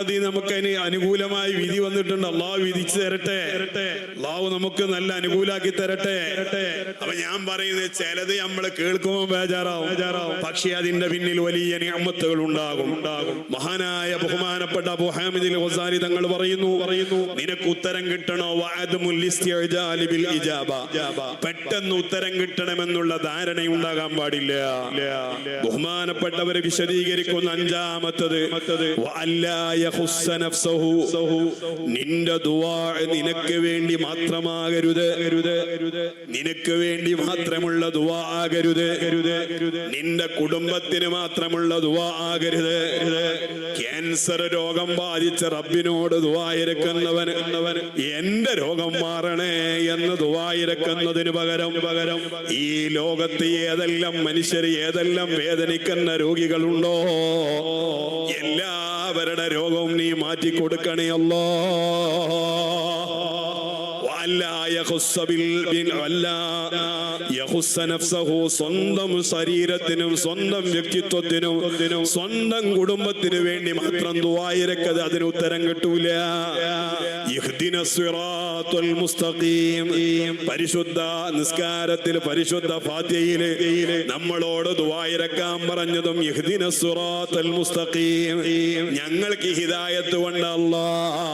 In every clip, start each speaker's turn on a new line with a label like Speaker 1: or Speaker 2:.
Speaker 1: നമുക്കതിന് അനുകൂലമായി വിധി വന്നിട്ടുണ്ട്. അള്ളാഹു വിധിച്ചു തരട്ടെ, അള്ളാഹു നമുക്ക് നല്ല അനുകൂലാക്കി തരട്ടെ. അപ്പൊ ഞാൻ പറയുന്നത് ചിലത് നമ്മൾ കേൾക്കുമ്പോൾ ബേജാറാവും, പക്ഷെ അതിന്റെ പിന്നിൽ വലിയ നിഅമത്തുകൾ ഉണ്ടാകും. മഹാനായ ബഹുമാനപ്പെട്ട അബൂ ഹാമിദ് അൽ ഗസാലി തങ്ങൾ പറയുന്നു, നിനക്ക് ഉത്തരം കിട്ടണോ വഅദമുൽ ഇസ്തിഅജാലി ബിൽ ഇജാബ, പെട്ടെന്ന് ഉത്തരം കിട്ടണമെന്നുള്ള ധാരണ ഉണ്ടാകാൻ പാടില്ല. ബഹുമാനപ്പെട്ടവരെ വിശദീകരിക്കുന്ന അഞ്ചാമത്തത് നിന്റെ ദുആ നിനക്ക് വേണ്ടി മാത്രമാകരുത്, നിനക്ക് വേണ്ടി മാത്രമുള്ള ദുആ ആകരുത്, നിന്റെ കുടുംബത്തിന് മാത്രമുള്ള ദുആ ആകരുത്. ക്യാൻസർ രോഗം ബാധിച്ച റബ്ബിനോട് ദുആ ഇരക്കുന്നവൻ എന്റെ രോഗം മാറണേ എന്ന് ദുആ ഇരക്കുന്നതിന് പകരം ഈ ലോകത്ത് ഏതെല്ലാം മനുഷ്യർ ഏതെല്ലാം വേദനിക്കുന്ന രോഗികളുണ്ടോ എല്ലാവരുടെ രോഗവും നീ മാറ്റി കൊടുക്കണേ അല്ലാ. സ്വന്തം ശരീരത്തിനും സ്വന്തം വ്യക്തിത്വത്തിനും സ്വന്തം കുടുംബത്തിന് വേണ്ടി മാത്രം ദുആ ഇരക്കത് അതിന് ഉത്തരം കിട്ടൂല. ഇഹ്ദിനസ് സിറാത്തുൽ മുസ്തഖീം, പരിശുദ്ധ നിസ്കാരത്തിൽ പരിശുദ്ധ ഫാത്തിഹയിൽ നമ്മളോട് ദുആ ഇരക്കാൻ പറഞ്ഞതും ഇഹ്ദിനസ് സിറാത്തുൽ മുസ്തഖീം, ഞങ്ങൾക്ക് ഹിദായത്ത് കൊണ്ട് അല്ലാഹ്.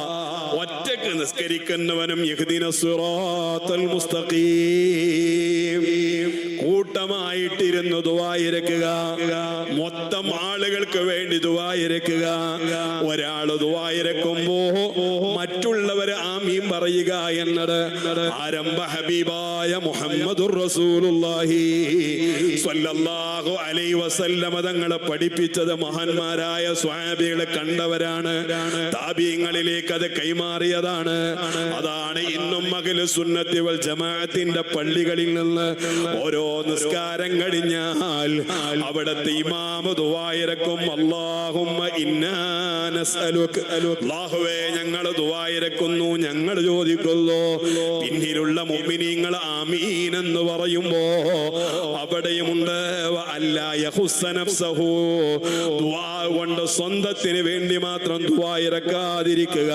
Speaker 1: ഒറ്റക്ക് നിസ്കരിക്കുന്നവനും ഇഹ്ദിനസ് സിറാത്തുൽ മുസ്തഖീം, കൂട്ടമായിട്ടിരുന്ന് ദുആ ഇരക്കുക, മൊത്തം ആളുകൾക്ക് വേണ്ടി ദുആ ഇരക്കുക. ഒരാൾ ദുആ ഇരക്കുമ്പോ മറ്റുള്ളവർ ആമീൻ പറയുക എന്നത് ആരംഭ ഹബീബായ മുഹമ്മദുർ റസൂലുള്ളാഹി സ്വല്ലല്ലാഹു അലൈഹി വസല്ലമ തങ്ങളെ പഠിപ്പിച്ചത് മഹാന്മാരായ സ്വഹാബികളെ കണ്ടവരാണ്, താബിഈങ്ങളിലേക്ക് അത് കൈമാറിയതാണ്. അതാണ് ഇന്നും അഹ്ലു സുന്നത്തി വൽ ജമാഅത്തിന്റെ പള്ളികളിൽ നിന്ന് ഓരോ നിസ്കാരം കഴിഞ്ഞാൽ അവിടത്തെ ഇമാം ദുആ ഇരക്കും, അല്ലാഹുമ്മ ഇന്നാ നസ്അലുക, അല്ലാഹുവേ ഞങ്ങൾ ദുആ ഇരക്കുന്നു, ഞങ്ങൾ ചോദിക്കുന്നു. പിന്നിലുള്ള മുഅ്മിനീങ്ങൾ ആമീൻ എന്ന് പറയുമ്പോ അവിടെയുമുണ്ട് അല്ലാ യഖുസ്സ നഫ്സഹു, ദുആ കൊണ്ട് സ്വന്തത്തിന് വേണ്ടി മാത്രം ദുആ ഇരക്കാതിരിക്കുക.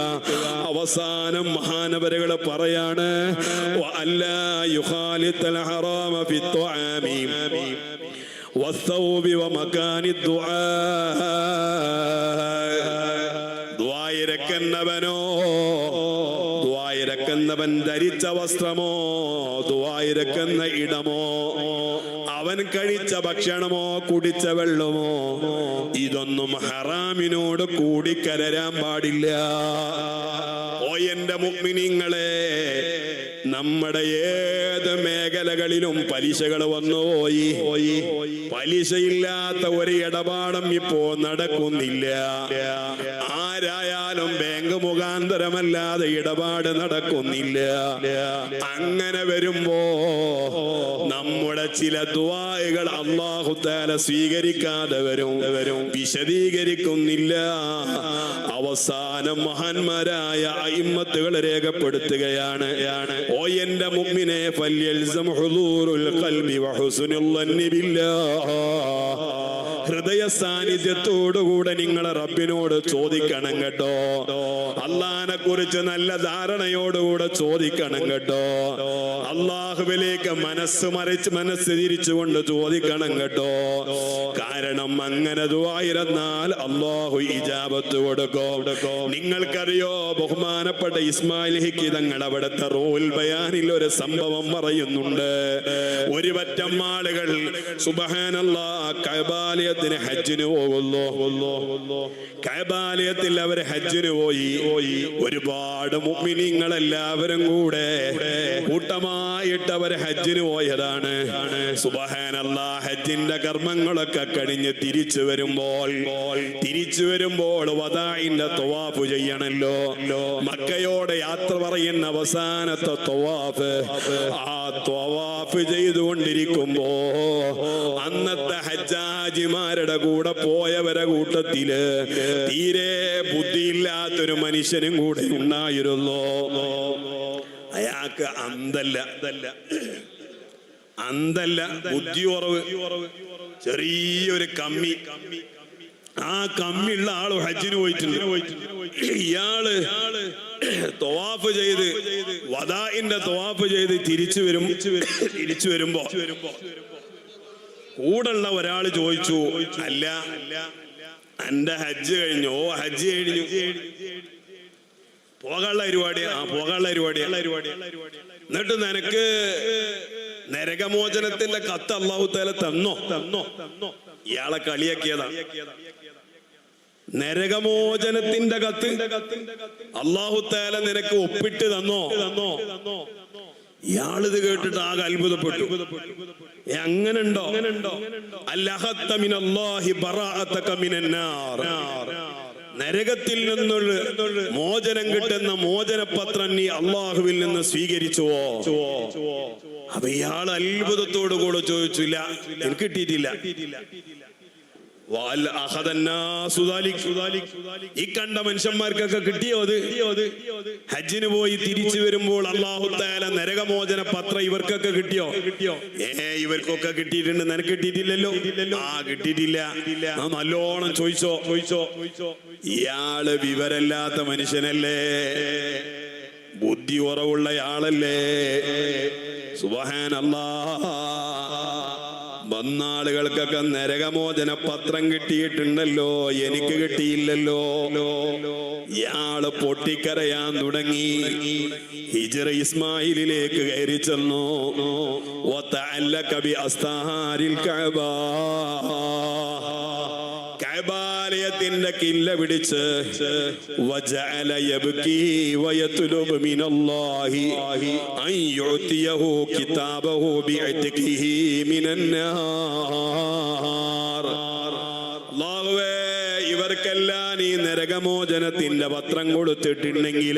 Speaker 1: അവസാനം മഹാനവരുകൾ പറയാണ് വഅല്ലാ യുഖാലിത്തൽ ഹറാമ ഫിത്ത്വാമി വസ്സൗബി വമകാനി ദുആ, ദുആ ഇരക്കുന്നവനോ ദുആ ഇരക്കുന്നവൻ ധരിച്ച വസ്ത്രമോ ദുആ ഇരക്കുന്ന ഇടമോ അവൻ കഴിച്ച ഭക്ഷണമോ കുടിച്ച വെള്ളമോ ഇതൊന്നും ഹറാമിനോട് കൂടിക്കലരാൻ പാടില്ല. ഓ എന്റെ മുഅ്മിനീങ്ങളെ, നമ്മുടെ ഏത് മേഖലകളിലും പലിശകൾ വന്നുപോയി. പലിശയില്ലാത്ത ഒരു ഇടപാടും ഇപ്പോ നടക്കുന്നില്ല. ആരായാലും ബാങ്ക് മുഖാന്തരമല്ലാതെ ഇടപാട് നടക്കുന്നില്ല. അങ്ങനെ വരുമ്പോ നമ്മുടെ ചില ദുആകൾ അല്ലാഹു തആല സ്വീകരിക്കാതെ വരും, വിശദീകരിക്കുന്നില്ല. അവസാനം മഹാന്മാരായ അയിമ്മത്തുകൾ രേഖപ്പെടുത്തുകയാണ്, ഓ എന്റെ മുഅ്മിനെ ഫൽയൽസം ഹുദൂറുൽ ഖൽബി വഹുസ്നുൽ ളന്നി ബില്ലാഹ്, ഹൃദയ സാന്നിധ്യത്തോടുകൂടെ നിങ്ങൾ റബ്ബിനോട് ചോദിക്കണം കേട്ടോ. അള്ളാഹിനെ കുറിച്ച് നല്ല ധാരണയോടുകൂടെ ചോദിക്കണം കേട്ടോ. അള്ളാഹുവിലേക്ക് മനസ്സ് തിരിച്ചുകൊണ്ട് ചോദിക്കണം കേട്ടോ. കാരണം അങ്ങനെ ദുആയിരുന്നാൽ അള്ളാഹു ഇജാബത്ത് കൊടുക്കും. നിങ്ങൾക്കറിയോ ബഹുമാനപ്പെട്ട ഇസ്മായിൽ ഹിക്കി തങ്ങൾ അവിടുത്തെ റൂൽ ബയാനിൽ ഒരു സംഭവം പറയുന്നുണ്ട്. ഒരു പറ്റം ആളുകൾ സുബ്ഹാനല്ലാഹ് കഅബാലയത്തിന് ഹജ്ജിന് പോകുന്നു. കഅബാലയത്തിൽ അവർ ഹജ്ജിന് പോയി. ഒരുപാട് മുഅ്മിനീങ്ങൾ എല്ലാവരും കൂടെ കൂട്ടമായിട്ട് അവർ ഹജ്ജിന് പോയതാണ്. സുബ്ഹാനല്ലാഹ്, ഹജ്ജിന്റെ കർമ്മങ്ങളൊക്കെ കഴിഞ്ഞ് തിരിച്ചു വരുമ്പോൾ വദാഇന്റെ തവാഫ് ചെയ്യണല്ലോ. മക്കയോട് യാത്ര പറയുന്ന അവസാനത്തെ തവാഫ്, ആ തവാഫ് ചെയ്തുകൊണ്ടിരിക്കുമ്പോ അന്നത്തെ ഹജ്ജാജിമാരുടെ കൂടെ പോയവരെ കൂട്ടത്തില് തീരെ ബുദ്ധിയില്ലാത്തൊരു മനുഷ്യനും കൂടെ ഉണ്ടായിരുന്നു. അയാൾക്ക് അന്തല്ല ബുദ്ധി കുറവ്, ചെറിയൊരു കമ്മി. ആ കമ്മിയുള്ള ആള് ഹജ്ജിന് പോയിട്ടുണ്ട്. ഇയാള് തവാഫ് ചെയ്ത് വദാഇന്റെ തവാഫ് ചെയ്ത് തിരിച്ചു വരുമ്പോ കൂടുള്ള ഒരാൾ ചോദിച്ചു, അല്ല എന്റെ ഹജ്ജ് കഴിഞ്ഞു? ഓ ഹജ്ജ് കഴിഞ്ഞു. പോകാനുള്ള പരിപാടിയാ. എന്നിട്ട് നിനക്ക് നരകമോചനത്തിന്റെ കത്ത് അല്ലാഹു തആല തന്നോ? ഇയാളെ കളിയാക്കിയതാണ്. നരകമോചനത്തിന്റെ കത്ത് അല്ലാഹു തആല നിനക്ക് ഒപ്പിട്ട് തന്നോ? ഇയാളിത് കേട്ടിട്ട് ആകെ അത്ഭുതപ്പെട്ടു. അങ്ങനെ ഉണ്ടോ? അല്ലഹത്ത മിനല്ലാഹി ബറാഅതക മിനന്നാർ. നരകത്തിൽ നിന്നുള്ള മോചനം കിട്ടുന്ന മോചനപത്രം നീ അള്ളാഹുവിൽ നിന്ന് സ്വീകരിച്ചുവോ? അപ്പൊ ഇയാൾ അത്ഭുതത്തോടു കൂടെ ചോദിച്ചില്ല, എനിക്ക് കിട്ടിയിട്ടില്ല. ഈ കണ്ട മനുഷ്യന്മാർക്കൊക്കെ കിട്ടിയോ? അത് ഹജ്ജിന് പോയി തിരിച്ചു വരുമ്പോൾ അല്ലാഹു തആല നരകമോചന പത്രം ഇവർക്കൊക്കെ കിട്ടിയോ? ഇവർക്കൊക്കെ കിട്ടിയിട്ടുണ്ട്, നിനക്ക് കിട്ടിയിട്ടില്ലല്ലോ. കിട്ടിയിട്ടില്ല. നല്ലോണം ചോദിച്ചോ. ഇയാള് വിവരമില്ലാത്ത മനുഷ്യനല്ലേ, ബുദ്ധി കുറവുള്ള ആളല്ലേ. സുബ്ഹാനല്ലാഹ്. വന്നാളുകൾക്കൊക്കെ നരകമോചന പത്രം കിട്ടിയിട്ടുണ്ടല്ലോ, എനിക്ക് കിട്ടിയില്ലല്ലോ. ഇയാള് പൊട്ടിക്കരയാൻ തുടങ്ങി. ഹിജ്റ ഇസ്മായിലിലേക്ക് കയറി ചെന്നു. വതഅല്ലക ബി അസ്താരിൽ കഅബ. കഅബാലയത്തിന്റെ കില്ല പിടിച്ച് വജഅല യബ്കി വയത്ലുബു മിനല്ലാഹി അൻ യുഅതിയഹു കിതാബഹു ബിഇത്ഖിഹി മിനന്നാർ. അല്ലാഹുവേ, ഇവർക്കെല്ലാം നീ നരകമോചനത്തിന്റെ പത്രം കൊടുത്തിട്ടുണ്ടെങ്കിൽ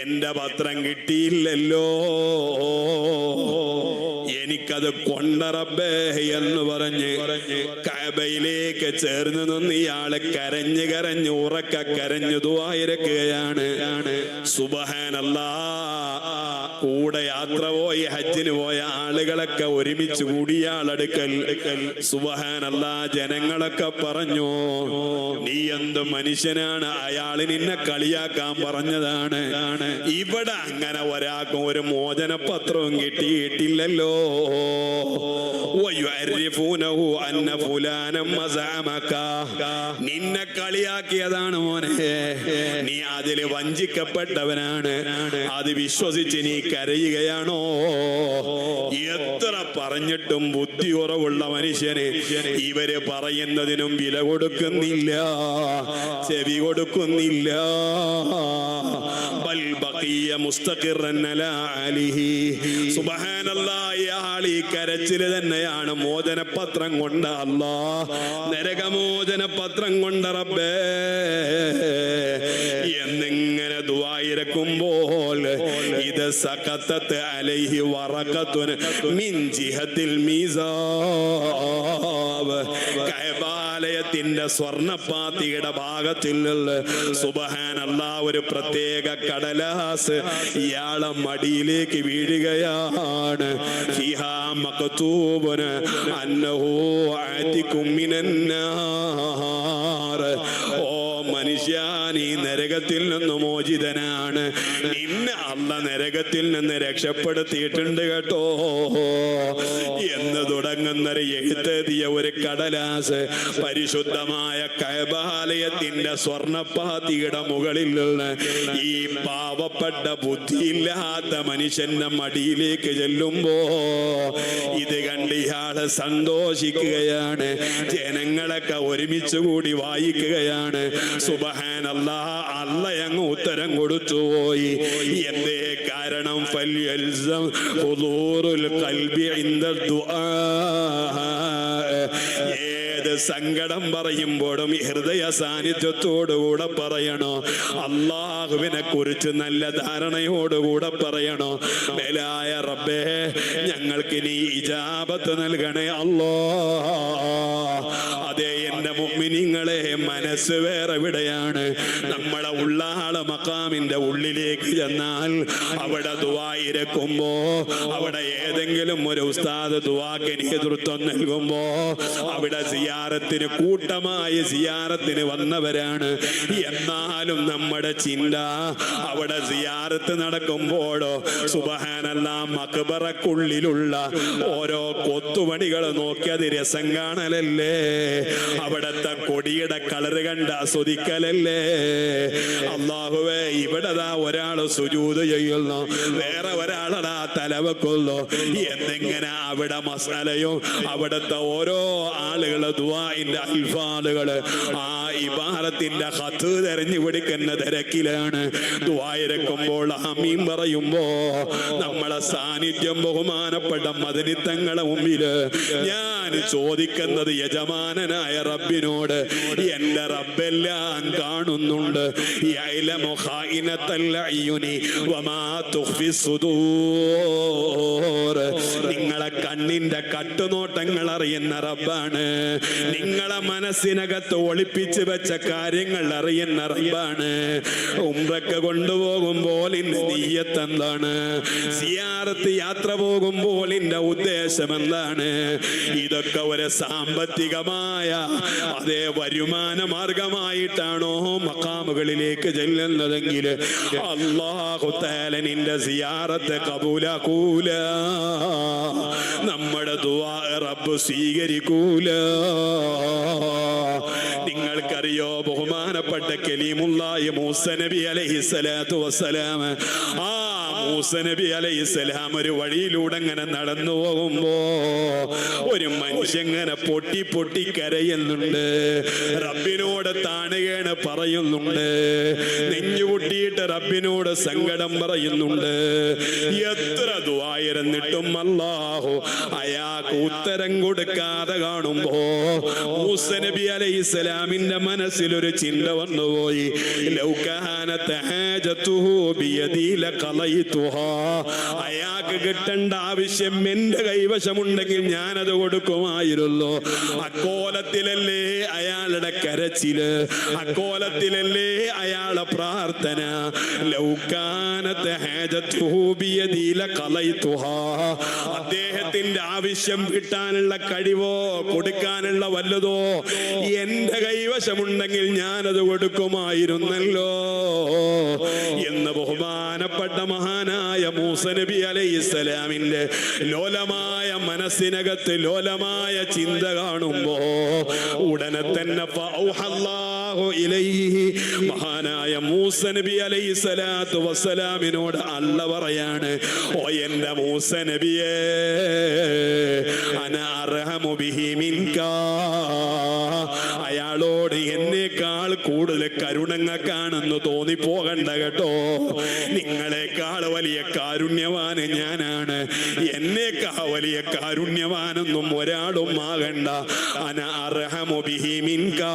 Speaker 1: എന്റെ പത്രം കിട്ടിയില്ലല്ലോ, എനിക്കത് കൊണ്ടറബേ എന്ന് പറഞ്ഞ് കഅബയിലേക്ക് ചേർന്ന് നിന്ന് ഇയാള് കരഞ്ഞ് ഉറക്ക കരഞ്ഞു ദുആയിരക്കുകയാണ്. സുബ്ഹാനല്ലാഹ്. കൂടെ യാത്ര പോയി ഹജ്ജിന് പോയ ആളുകളൊക്കെ ഒരുമിച്ച് കൂടി ഇയാളടുക്കൽ. സുബ്ഹാനല്ലാഹ്. ജനങ്ങളൊക്കെ പറഞ്ഞു, നീ എന്ത് മനുഷ്യനാണ്, അയാള് നിന്നെ കളിയാക്കാൻ പറഞ്ഞതാണ്. ഇവിടെ അങ്ങനെ ഒരാൾക്കും ഒരു മോചന പത്രവും കിട്ടിയിട്ടില്ലല്ലോ. നിന്നെ കളിയാക്കിയതാണ് മോനെ, നീ അതില് വഞ്ചിക്കപ്പെട്ടവനാണ്. അത് വിശ്വസിച്ച് നീ കരയുകയാണോ? എത്ര പറഞ്ഞിട്ടും ബുദ്ധി കുറവുള്ള മനുഷ്യന് ഇവര് പറയുന്നതിനും വില കൊടുക്കുന്നില്ല, ചെവി കൊടുക്കുന്നില്ല. ബൽ ബഖിയ മുസ്തഖിറൻ അലാ അലിഹി. സുബ്ഹാനല്ലാഹ്. ഇയാൾ ഈ കരച്ചില് തന്നെയാണ് മോചനപത്രം കൊണ്ട് അല്ലാഹ് നരകമോചന പത്രം കൊണ്ട് റബ്ബേ എന്നിങ്ങനെ ദുആയിരക്കുമ്പോൾ ഇത് സഖത്തത്ത് അലൈഹി വറഖത്തുൻ മിൻ ജിഹത്തിൽ മീസാബ്. കഅബാലയത്തിന്റെ സ്വർണ്ണപ്പാത്തിയുടെ ഭാഗത്തിൽ സുബ്ഹാനല്ലാഹ് ഒരു പ്രത്യേക കടലാസ് ഇയാളെ മടിയിലേക്ക് വീഴുകയാണ്. ഫിഹാ മക്തൂബുൻ അന്നഹു ആതികും മിനന്നാർ. ഓ മനുഷ്യ, നീ നരകത്തിൽ നിന്ന് മോചിതനാണ്. നിന്നെ അല്ലാഹ് നരകത്തിൽ നിന്ന് രക്ഷപ്പെടുത്തിയിട്ടുണ്ട് കേട്ടോ എന്ന് തുടങ്ങുന്നൊരു എഴുത്തെഴുതിയ ഒരു കടലാസ് പരിശുദ്ധമായ കഅബാലയത്തിന്റെ സ്വർണ്ണപ്പാത്തിയുടെ മുകളിൽ നിന്ന് ഈ പാവപ്പെട്ട ബുദ്ധിയില്ലാത്ത മനുഷ്യന്റെ മടിയിലേക്ക് ചെല്ലുമ്പോ ഇത് കണ്ട് ഇയാള് സന്തോഷിക്കുകയാണ്. ജനങ്ങളൊക്കെ ഒരുമിച്ച് കൂടി വായിക്കുകയാണ്. സുബ്ഹാനല്ലാഹ്. അല്ലാഹ് അങ്ങ് ഉത്തരം കൊടുത്തുപോയി. എന്തേ കാരണം? ഫൽയൽസം ഹുദൂറുൽ ഖൽബി ഇൻദ ദുആ. ഏത് സങ്കടം പറയുമ്പോഴും ഹൃദയ സാന്നിധ്യത്തോടുകൂടെ പറയണോ, അള്ളാഹുവിനെ കുറിച്ച് നല്ല ധാരണയോടുകൂടെ പറയണോ. മേലായ റബ്ബേ, ഞങ്ങൾക്ക് നീ ഇജാബത്ത് നൽകണേ അല്ലാ. അതേ എന്റെ മുഅ്മിനീങ്ങളെ, മനസ്സ് വേറെ എവിടെയാണ്. നമ്മളെ ഉള്ളാളെ മഖാമിന്റെ ഉള്ളിലേക്ക് ചെന്നാൽ അവിടെ ദുആയിരക്കുമ്പോ, അവിടെ ഏതെങ്കിലും ഒരു ഉസ്താദ് ദുആക്ക് നേതൃത്വം നൽകുമ്പോ, അവിടെ സിയാറ സിയാറത്തിന് കൂട്ടമായി സിയാറത്തിന് വന്നവരാണ്. എന്നാലും നമ്മുടെ ചിന്ത അവിടെ സിയാറത്ത് നടക്കുമ്പോഴോ സുബ്ഹാനല്ലാഹ് മഖ്ബറക്കുള്ളിലുള്ള ഓരോ കൊത്തുപണികൾ നോക്കി അത് രസം കാണലല്ലേ, അവിടത്തെ കൊടിയുടെ കളറ് കണ്ട് ആസ്വദിക്കലല്ലേ. അല്ലാഹുവേ, ഇവിടെ ഒരാള് സുജൂദ് ചെയ്യുന്നു, വേറെ ഒരാളടാ തലവെക്കുന്നു. എന്തെങ്ങനെ അവിടെ മസാലയോ അവിടുത്തെ ഓരോ ആളുകള് ദുആഇന്റെ അൽഫാലുകള് ആ ഇബാറത്തിന്റെ ഖത്ത് തെരഞ്ഞു പിടിക്കുന്ന തിരക്കിലാണ്. ദുആയിരക്കുമ്പോൾ ആമീൻ പറയുമ്പോ നമ്മളെ സാന്നിധ്യം ബഹുമാനപ്പെട്ട മദനിത്തങ്ങളെ മുമ്പില് ഞാൻ ചോദിക്കുന്നത് യജമാനനായ റബ്ബിനോട്, എന്റെ റബ്ബെല്ലാം കാണുന്നുണ്ട്. യഅലമു ഖായിനത്തൽ അയ്യുനി വമാ തുഖ്ഫി സുദൂർ. നിങ്ങളെ കണ്ണിന്റെ കട്ടുനോട്ടങ്ങൾ അറിയുന്ന റബ്ബാണ്. നിങ്ങളെ മനസ്സിനകത്ത് ഒളിപ്പിച്ച് വെച്ച കാര്യങ്ങൾ അറിയുന്ന റബ്ബാണ്. ഉംറക്ക് കൊണ്ടുപോകുമ്പോൾ ഇന്ന് നിയ്യത്ത് എന്താണ്? സിയാറത്ത് യാത്ര പോകുമ്പോൾ ഇന്റെ ഉദ്ദേശം എന്താണ്? ഇതൊക്കെ ഒരു സാമ്പത്തികമായ അതേ വരുമാന മാർഗമായിട്ടാണോ മഖാമുകളിലേക്ക് ചെല്ലുന്നതെങ്കിൽ അല്ലാഹു തആല നിന്റെ സിയാറത്ത് കബൂലാക്കൂല, നമ്മുടെ ദുആ റബ്ബ് സ്വീകരിക്കൂല. നിങ്ങൾക്കറിയോ ബഹുമാനപ്പെട്ട കലീമുല്ലാഹി മൂസ നബി അലൈഹിസ്സലാത്തു വസ്സലാം, ആ മൂസ നബി അലൈഹിസ്സലാം ഒരു വഴിയിലൂടെ ഇങ്ങനെ നടന്നു പോകുമ്പോ ഒരു മനുഷ്യങ്ങനെ പൊട്ടി പൊട്ടി കരയുന്നുണ്ട്, റബ്ബിനോട് താണുകയാണ് പറയുന്നുണ്ട്, നെഞ്ഞുപൊട്ടിയിട്ട് റബ്ബിനോട് സങ്കടം പറയുന്നുണ്ട്. എത്ര ദുആയിരുന്നിട്ടും അല്ലാഹു അയാൾക്ക് ഉത്തരം കൊടുക്കാതെ കാണുമ്പോ മൂസ നബി അലൈഹിസ്സലാമിന്റെ മനസ്സിൽ ഒരു ചിന്ത വന്നുപോയി. ലൗ കാനത ഹാജതുഹു ബിയദി ലഖലൈതുഹാ. അയാൾക്ക് കിട്ടേണ്ട ആവശ്യം എന്റെ കൈവശമുണ്ടെങ്കിൽ ഞാനത് കൊടുക്കുമായിരുന്നു. അക്കോലത്തിലല്ലേ അയാളുടെ കരച്ചില്, അക്കോലത്തിലല്ലേ അയാളുടെ പ്രാർത്ഥന. ലൗ കാനത ഹാജതുഹു ബിയദി ലഖലൈതുഹാ. അദ്ദേഹത്തിന്റെ ആവശ്യം കിട്ടാനുള്ള കഴിവോ കൊടുക്കാനുള്ള വല്ലതോ എന്റെ കൈവശമുണ്ടെങ്കിൽ ഞാനത് കൊടുക്കുമായിരുന്നല്ലോ എന്ന് ബഹുമാനപ്പെട്ട മഹാനായ മൂസ നബി അലൈഹിസ്സലാമിന്റെ ലോലമായ മനസ്സിനകത്ത് ലോലമായ ചിന്ത കാണുമ്പോ ഉടനെ തന്നെ ഫഔഹല്ലാഹു ഇലൈഹി, മഹാനായ മൂസ നബി അലൈഹിസ്സലാത്തു വസ്സലാമിനോട് അല്ലാഹു പറയാണ്, ഓ എന്റെ മൂസ നബിയേ, അന അർഹമു ബിഹി മിൻകാ. അയാളോട് എന്നേക്കാൾ കൂടുതൽ കരുണങ്ങൾക്കാണെന്ന് തോന്നിപ്പോകണ്ട കേട്ടോ. നിങ്ങളെക്കാൾ വലിയ കാരുണ്യവാന് ഞാനാണ്, എന്നേക്കാൾ വലിയ കാരുണ്യവാനൊന്നും ഒരാളും ആകണ്ട. അന അർഹമു ബിഹി മിൻകാ.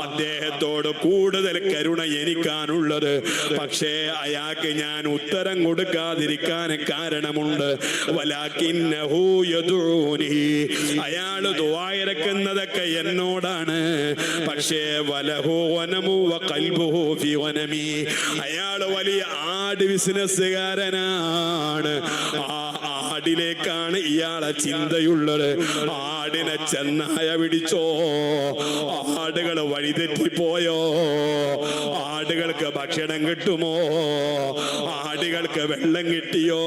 Speaker 1: അദ്ദേഹത്തോട് കൂടുതൽ കരുണ എനിക്കാണുള്ളത്. പക്ഷേ അയാൾക്ക് ഞാൻ ഉത്തരം കൊടുക്കാതിരിക്കാൻ കാരണമുണ്ട്. വലാകിന്നഹു യദൂനി. അയാൾ ദുആയിരക്കുന്നതൊക്കെ എന്നോടാണ്, പക്ഷേ വലഹു വനമു വഖൽബുഹു ഫി വനമി. അയാൾ വലിയ ആട് ബിസിനസ്സുകാരനാണ്. ആ ആടിലേക്കാണ് ഇയാളെ ചിന്തയുള്ളത്. ആടിനെ ചെന്നായ പിടിച്ചോ, ആടുകൾ വഴിതെറ്റിപ്പോയോ, ആടുകൾക്ക് ഭക്ഷണം കിട്ടുമോ, ആടുകൾക്ക് വെള്ളം കിട്ടിയോ.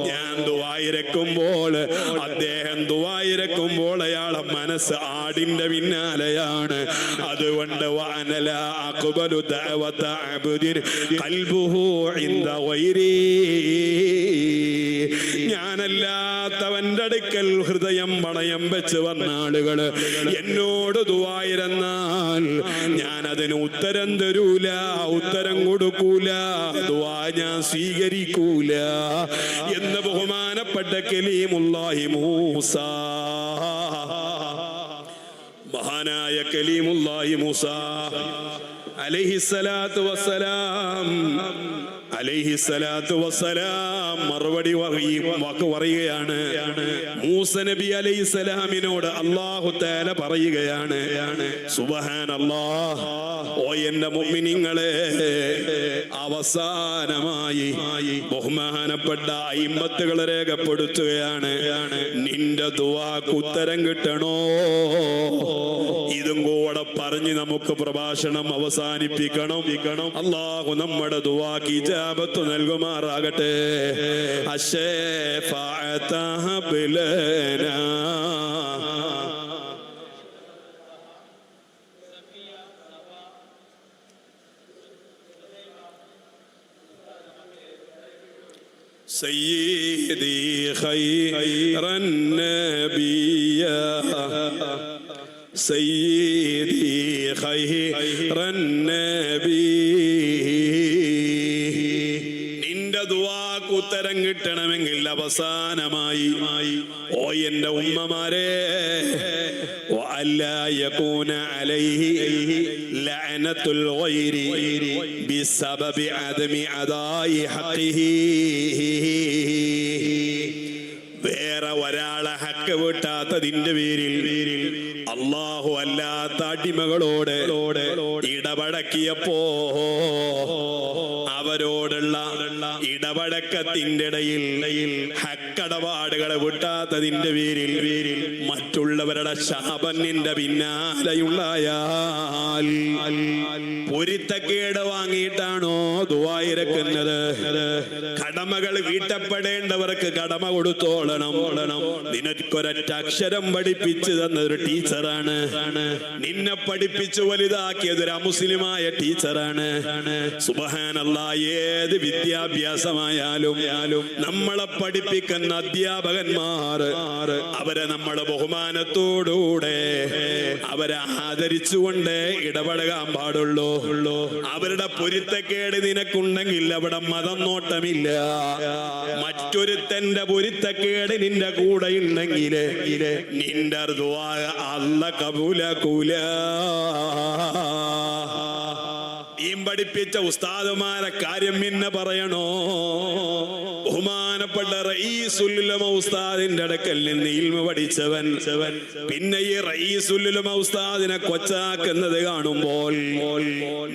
Speaker 1: ഞാൻ ദുആയിരക്കുമ്പോൾ, അദ്ദേഹം ദുആയിരക്കുമ്പോൾ അയാളെ മനസ്സ് ആടിന്റെ പിന്നാലെയാണ്. അതുകൊണ്ട് വഅനല അഖ്ബലു ദഅവത അബ്ദിൻ ഖൽബുഹു ഇൻദ ഗൈരി. ഞാനല്ലാത്തവന്റെ അടുക്കൽ ഹൃദയം പണയം വെച്ച് വന്ന ആളുകള് എന്നോട് ദുആയിരന്നാൽ ഞാൻ അതിന് ഉത്തരം തരൂല, ഉത്തരം കൊടുക്കൂല, ദുആ ഞാൻ സ്വീകരിക്കൂല എന്ന് ബഹുമാനപ്പെട്ട കലീമുല്ലാഹി മൂസ, മഹാനായ കലീമുല്ലാഹി മൂസ അലൈഹിസ്സലാത്തു വസ്സലാം അലൈഹിസ്സലാത്തു വസ്സലാം മറുപടി പറയുകയാണ്. മൂസ നബി അലൈഹിസ്സലാമിനോട് അല്ലാഹു തആല പറയുകയാണ്, സുബ്ഹാനല്ലാഹ്, ഓ എന്റെ മുഅ്മിനീങ്ങളെ, അവസാനമായി ബഹുമാനപ്പെട്ട അയിമ്മത്തുകൾ രേഖപ്പെടുത്തുകയാണ്, നിന്റെ ദുആക്ക് ഉത്തരം കിട്ടണോ? ഇതും കൂടെ പറഞ്ഞ് നമുക്ക് പ്രഭാഷണം അവസാനിപ്പിക്കണം. അല്ലാഹു നമ്മുടെ ദുആക്ക് ഇജാബത്ത് നൽകുമാറാകട്ടെ. അശ്ശഫാഅത ഹബ്ലനാ സയ്യിദി ഖൈറൻ നബിയ സയ്യിദി ഖൈറൻ നബി. നിന്റെ ദുആക്ക് ഉത്തരം കിട്ടണമെങ്കിൽ അവസാനമായി, ഓ എന്റെ ഉമ്മമാരെ, വഅല്ലാ യകൂന അലൈഹി ലഅനത്തുൽ ഗൈരി ബിസബബി അദമി അദായി ഹഖിഹി. വേറെ ഒരാളെ ഹക്ക് വിട്ടാത്തതിന്റെ പേരിൽ അല്ലാഹു അല്ലാത്ത അടിമകളോട് ഇടപഴക്കിയപ്പോ അവരോടുള്ള ഇടപഴക്കത്തിന്റെ ഇടയിൽ ഹക്കടപാടുകളെ വിട്ടാത്തതിന്റെ പേരിൽ മറ്റുള്ളവരുടെ ശാപന്നിന്റെ പിന്നാലെയുള്ളയാൽ പൊരുത്തക്കേട് വാങ്ങിയിട്ടാണോ ദുആ ഇറക്കുന്നത്? കടമകൾ വീട്ടപ്പെടേണ്ടവർക്ക് കടമ കൊടുത്തോളണം. നിനക്കൊരൊറ്റ അക്ഷരം പഠിപ്പിച്ചു തന്നൊരു ടീച്ചറാണ്, നിന്നെ പഠിപ്പിച്ചു വലുതാക്കിയത് ഒരു അമുസ്ലിമായ ടീച്ചറാണ്. സുബ്ഹാനല്ലാഹ്, ഏത് വിദ്യാഭ്യാസമായാലും നമ്മളെ പഠിപ്പിക്കുന്ന അധ്യാപകന്മാർ അവരെ നമ്മൾ ബഹുമാനത്തോടുകൂടെ അവരെ ആദരിച്ചുകൊണ്ട് ഇടപഴകാൻ പാടുള്ളൂ. അവരുടെ പൊരുത്തക്കേട് നിനക്കുണ്ടെങ്കിൽ അവിടെ മതം നോട്ടമില്ല. മറ്റൊരുത്തന്റെ പൊരുത്തക്കേട് നിന്റെ കൂടെ ഉണ്ടെങ്കിൽ നിന്റെ ദുആ അല്ലാഹു കബൂലാക്കൂല. ഈ പഠിപ്പിച്ച ഉസ്താദുമാരെ കാര്യം പിന്നെ പറയണോ? ബഹുമാനപ്പെട്ട റഈസുൽ ഉലമ ഉസ്താദിന്റെ അടുക്കൽ നിന്ന് ഇൽമു പഠിച്ചവൻ പിന്നെ ഈ റഈസുൽ ഉലമ ഉസ്താദിനെ കൊച്ചാക്കുന്നത് കാണുമ്പോൾ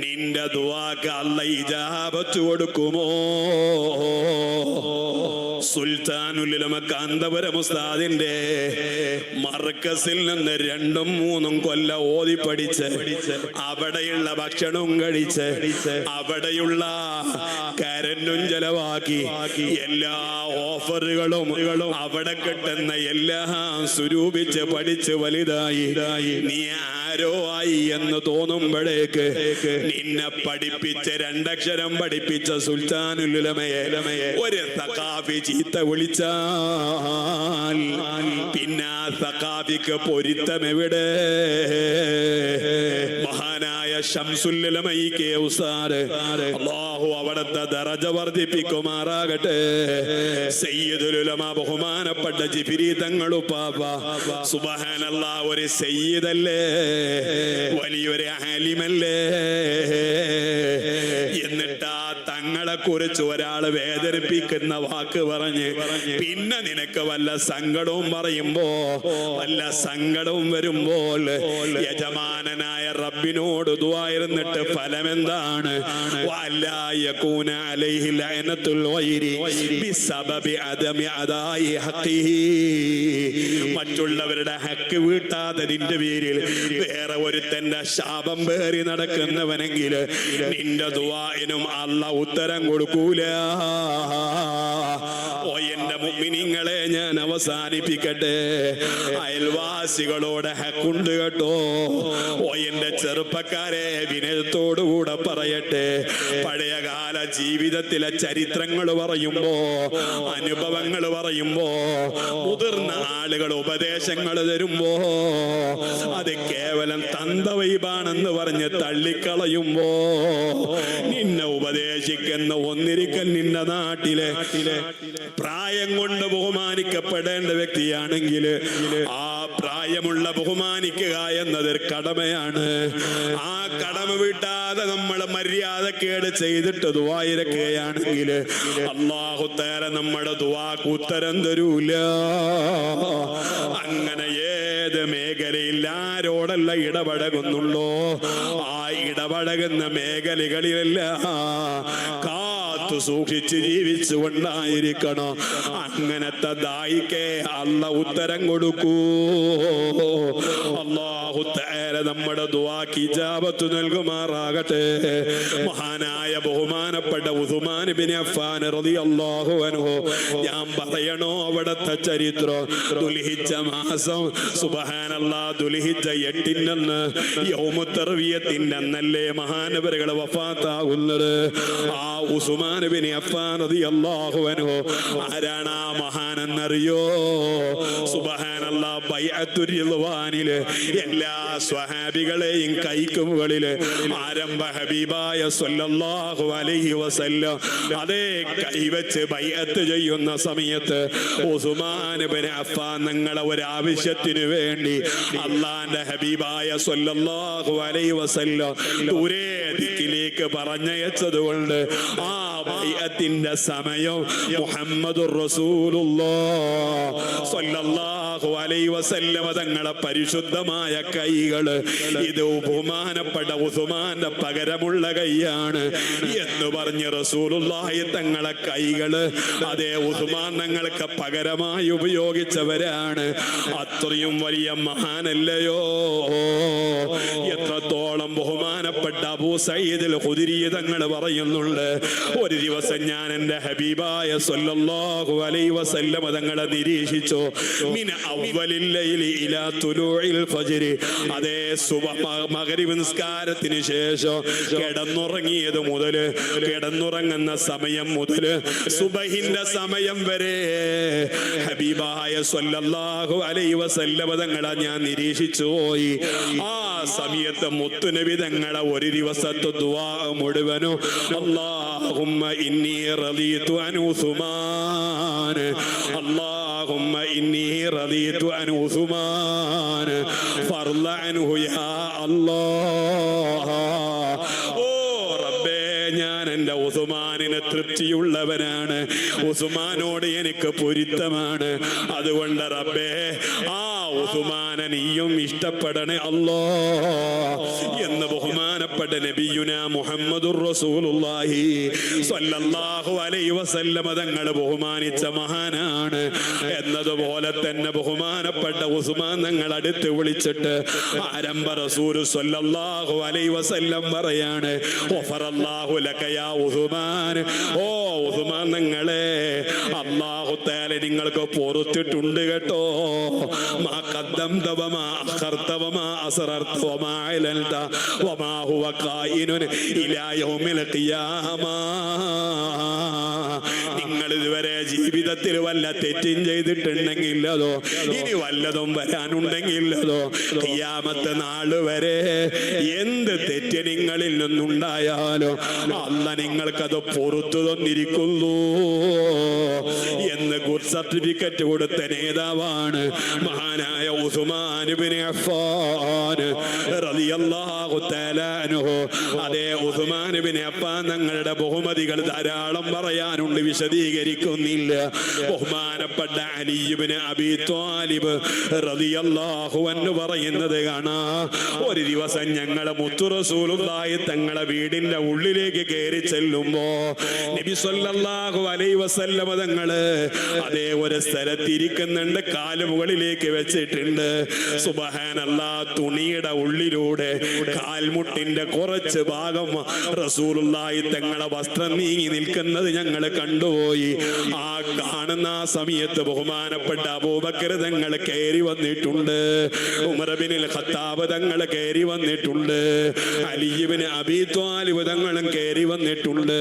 Speaker 1: നിന്റെ ദുആക്ക് അല്ലാഹു ഇജാബത്ത് കൊടുക്കുമോ? സുൽത്താനുൽ ഉലമ കാന്തപുരം ഉസ്താദിന്റെ മർക്കസിൽ നിന്ന് 2-3 കൊല്ലം ഓതി പഠിച്ച് അവിടെയുള്ള ഭക്ഷണവും കഴിച്ച് അവിടെയുള്ള കരണ്ടും ചെലവാക്കി എല്ലാ ഓഫറുകളും അവിടെ കിട്ടുന്ന എല്ലാം സ്വരൂപിച്ച് പഠിച്ച് വലുതായി നീ ആരോ ആയി എന്ന് തോന്നുമ്പോഴേക്ക് നിന്നെ പഠിപ്പിച്ച് 2 അക്ഷരം പഠിപ്പിച്ച സുൽത്താനുൽ ഉലമയെ ഒരു സഖാഫി ചീത്ത വിളിച്ചാൽ പിന്നെ ആ സഖാഫിക്ക് പൊരുത്തമെവിടെ? മഹാനായ ശംസുൽ ഉലമ കെ ഉസ്താദ്, അല്ലാഹു അവിടുത്തെ ദറജ വർദ്ധിപ്പിക്കുമാറാകട്ടെ. സയ്യിദുൽ ഉലമ ബഹുമാനപ്പെട്ട ജിഫ്രി തങ്ങൾ ഉപ്പാപ്പ, സുബ്ഹാനല്ലാഹ്, ഒരു സയ്യിദല്ലേ, വലിയൊരു ആലിമല്ലേ. എന്നിട്ട് ആ തങ്ങളെ കുറിച്ച് ഒരാൾ വേദനിപ്പിക്കുന്ന വാക്ക് പറഞ്ഞ് പിന്നെ നിനക്ക് വല്ല സങ്കടവും പറയുമ്പോ വല്ല സങ്കടവും വരുമ്പോൾ യജമാനനായ റബ്ബിനോട് ദുആ ഇരുന്നിട്ട് ഫലമെന്താണ്? വഅല്ലാ യകൂന അലൈഹി ലഅനത്തുൽ ഗൈരി ബിസബബി അദമി അദായി ഹഖിഹി. മറ്റുള്ളവരുടെ ഹക്ക് വീട്ടാത്തതിന്റെ പേരിൽ വേറെ ഒരുത്തന്റെ ശാപം പേറി നടക്കുന്നവനെങ്കിൽ നിന്റെ ദുആഇനും അല്ലാഹു ഉത്തരം കൊടുക്കൂല. ഓ എന്റെ മുഅ്മിനീങ്ങളെ, ഞാൻ അവസാനിപ്പിക്കട്ടെ. അയൽവാസികളോട് ഹക്കുണ്ട് കേട്ടോ. ഓ എന്റെ ചെറുപ്പക്കാരെ, വിനയത്തോടുകൂടെ പറയട്ടെ, പഴയകാല ജീവിതത്തിലെ ചരിത്രങ്ങൾ പറയുമ്പോ, അനുഭവങ്ങൾ പറയുമ്പോ, മുതിർന്ന ആളുകൾ ഉപദേശങ്ങൾ തരുമ്പോ അത് കേവലം തന്തവൈബാണെന്ന് പറഞ്ഞ് തള്ളിക്കളയുമ്പോ നിന്നെ ഉപദേശിക്കുന്ന ഒന്നിരിക്കൽ നിന്റെ നാട്ടിലെ പ്രായം കൊണ്ട് ബഹുമാനിക്കപ്പെടേണ്ട വ്യക്തിയാണെങ്കിൽ ആ പ്രായമുള്ള ബഹുമാനിക്കുക എന്നതൊരു കടമയാണ്. ആ കടമ വിട്ടാൽ അറിയാതെ നമ്മൾ മര്യാദക്കേട് ചെയ്തിട്ട് ദുആ ഇരക്കുകയാണെങ്കിൽ അല്ലാഹു തആല നമ്മുടെ ദുആക്ക് ഉത്തരം തരൂല. അങ്ങനെ ഏത് മേഖലയിൽ ആരോടല്ല ഇടപഴകുന്നുള്ളോ ആ ഇടപഴകുന്ന മേഖലകളിലെല്ലാം കാത്തു സൂക്ഷിച്ച് ജീവിച്ചുകൊണ്ടായിരിക്കണം. അങ്ങനത്തെ ദായിക്കേ അല്ല ഉത്തരം കൊടുക്കൂ. അല്ലാഹു തആല നമ്മുടെ ദുആക്ക് ഇജാബത്ത് നൽകുമാറാകട്ടെ. മഹാനായ ബഹുമാനപ്പെട്ട ഉസ്മാൻ ഇബ്നു അഫ്ഫാൻ റളിയല്ലാഹു അൻഹു, ഞാൻ പറയണോ അവിടുത്തെ ചരിത്രം? ദുൽഹിജ്ജ മാസം സുബ്ഹാനല്ലാഹ്, ദുൽഹിജ്ജ 8 യൗമു തർവിയത്തിന്റെ അന്നല്ലേ മഹാനവറുകൾ വഫാത്താകുന്നത്. ആ ഉസ്മാൻ ഇബ്നു അഫ്ഫാൻ റളിയല്ലാഹു അൻഹു ആരാണ് ആ മഹാനെന്നറിയോ? സുബ്ഹാനല്ലാഹ്, ബൈഅത്തുർ റിദ്വാനിലെ എല്ലാ സ്വഹാബികളെയും കൈക്ക് മുകളിൽ ആരംഭ ഹബീബായ സ്വല്ലല്ലാഹു അലൈഹി വസല്ലം അതേ കൈവച്ച് ബൈഅത്ത് ചെയ്യുന്ന സമയത്ത് ഉസ്മാൻ ഇബ്നു അഫ്ഫാൻ നിങ്ങളെ ഒരു ആവശ്യത്തിന് വേണ്ടി അള്ളാന്റെ ഹബീബായ സ്വല്ലല്ലാഹു അലൈഹി വസല്ലം ദൂരെ ദിക്കിലേക്ക് പറഞ്ഞയച്ചത് കൊണ്ട് ആ ബൈഅത്തിന്റെ സമയം മുഹമ്മദുർ റസൂലുള്ളാഹ് സ്വല്ലല്ലാഹു അലൈഹി വസല്ലം തങ്ങളെ പരിശുദ്ധമായ കൈകള് ഇത് ബഹുമാനപ്പെട്ട ഉസ്മാന്റെ പകരമുള്ള കൈയാണ് എന്ന് പറഞ്ഞ് റസൂലുള്ളാഹി തങ്ങളെ കൈകള് അതേ ഉസ്മാൻ തങ്ങൾക്ക് പകരമായി ഉപയോഗിച്ചവരാണ്. അത്രയും വലിയ മഹാനല്ലയോ? എത്രത്തോളം ബഹുമാനപ്പെട്ട അബൂ സഈദ് അൽ ഖുദരി തങ്ങൾ പറയുന്നുണ്ട്, ഒരു ദിവസം ഞാൻ എൻ്റെ ഹബീബായ സ്വല്ലല്ലാഹു അലൈഹി വസല്ലം തങ്ങളെ നിരീക്ഷിച്ചു. മിൻ അവ്വലിൽ ലൈലി ഇലാ തുലൂഇൽ ഫജ്ർ, അതേ മഗ്രിബ് നിസ്കാരത്തിന് ശേഷം കിടന്നുറങ്ങിയത് മുതൽ, കിടന്നുറങ്ങുന്ന സമയം മുതൽ സുബഹിന്റെ സമയം വരെ ഹബീബായ സ്വല്ലല്ലാഹു അലൈഹി വസല്ലം തങ്ങളെ ഞാൻ നിരീക്ഷിച്ചു പോയി. ആ സമയത്ത് മുത്തുനബി തങ്ങളെ ഒരു ദിവസത്തെ ദുആ മുഴുവനും അല്ലാഹുമ്മ ഇന്നി റളീതു അൻ ഉസ്മാൻ, അല്ലാഹുമ്മ ഇന്നി റളീതു അൻ ഉസ്മാൻ ഫർള അൻഹു യാ അല്ലാഹ്. ഓ റബ്ബേ, ഞാൻ എൻ്റെ ഉസ്മാനിന് തൃപ്തിയുള്ളവനാണ്, ഉസ്മാനോട് എനിക്ക് പൊരുത്തമാണ്. അതുകൊണ്ട് റബ്ബേ ആ ഉസ്മാനെ നീയും ഇഷ്ടപ്പെടണേ അല്ലാ എന്ന് ബഹുമാനപ്പെട്ട നബിയുനാ മുഹമ്മദുർ റസൂലുള്ളാഹി സ്വല്ലല്ലാഹു അലൈഹി വസല്ലം തങ്ങൾ ബഹുമാനിച്ച മഹാനാണ്. എന്നതുപോലെ തന്നെ ബഹുമാനപ്പെട്ട ഉസ്മാൻ തങ്ങൾ അടുത്ത് വിളിച്ചിട്ട് ആരംഭ റസൂൽ സ്വല്ലല്ലാഹു അലൈഹി വസല്ലം പറയാണ്, ഗഫറല്ലാഹു ലക യാ ഉസ്മാൻ, ഓ ഉസ്മാൻ തങ്ങളെ അല്ലാഹു തആല നിങ്ങൾക്ക് പൊറുത്തിട്ടുണ്ട് കേട്ടോ. മാ ഖദ്ദംത വമാ അഖർത വമാ അസ്റർത വമാ അലൻത വമാ ഹുവ ഖായിനുൻ ഇലാ യൗമിൽ ഖിയാമ. നിങ്ങൾ ഇതുവരെ ജീവിതത്തിൽ വല്ല തെറ്റും ചെയ്തിട്ടുണ്ടെങ്കിൽ അതോ ഇനി വല്ലതും വരാനുണ്ടെങ്കിൽ അതോ ഖിയാമത്ത് നാൾ വരെ എന്ത് തെറ്റ് നിങ്ങളിൽ നിന്നുണ്ടായാലോ അല്ലാഹ് നിങ്ങൾക്കത് പുറത്തു തന്നിരിക്കുന്നു എന്ന് ഗുഡ് സർട്ടിഫിക്കറ്റ് കൊടുത്ത നേതാവാണ് മഹാനായ ഉസ്മാൻ ഇബ്നു അഫ്ഫാൻ റളിയല്ലാഹു തആല അൻഹു. അതേ ഉസ്മാൻ ഇബ്നു അഫ്ഫാൻ തങ്ങളുടെ ബഹുമതികൾ ധാരാളം പറയാനുണ്ട്, വിശദീകരിക്കുന്നില്ല. ബഹുമാനപ്പെട്ട അലി ഇബ്നു അബീ ത്വാലിബ് റളിയല്ലാഹു അൻഹു പറയുന്നത് കാണാം, ഒരു ദിവസം ഞങ്ങളെ മുത്തു റസൂലുള്ളാഹി തങ്ങളെ വീടിന്റെ ഉള്ളിലേക്ക് കയറി ചെല്ലുമ്പോ നബി സല്ലല്ലാഹു അലൈഹി വസല്ലം തങ്ങള് അതേ ഒരു സ്ഥലത്തിരിക്കുന്നുണ്ട്, കാല് മുകളിലേക്ക് വെച്ചിട്ടുണ്ട്. സുബ്ഹാനല്ലാഹ്, തുണിയുടെ ഉള്ളിലൂടെ കാൽമുട്ടിന്റെ കുറച്ച് ഭാഗം റസൂലുള്ളാഹി തങ്ങളെ വസ്ത്രം നീങ്ങി നിൽക്കുന്നത് ഞങ്ങൾ കണ്ടുപോയി. ആ കാണുന്ന ആ സമയത്ത് ബഹുമാനപ്പെട്ട അബൂബക്കർ തങ്ങൾ കയറി വന്നിട്ടുണ്ട്, ഉമർ ഇബ്നുൽ ഖത്താബ് തങ്ങൾ കയറി വന്നിട്ടുണ്ട്, അലി ഇബ്നു അബീ ത്വാലിബ് തങ്ങളും കയറി വന്നിട്ടുണ്ട്.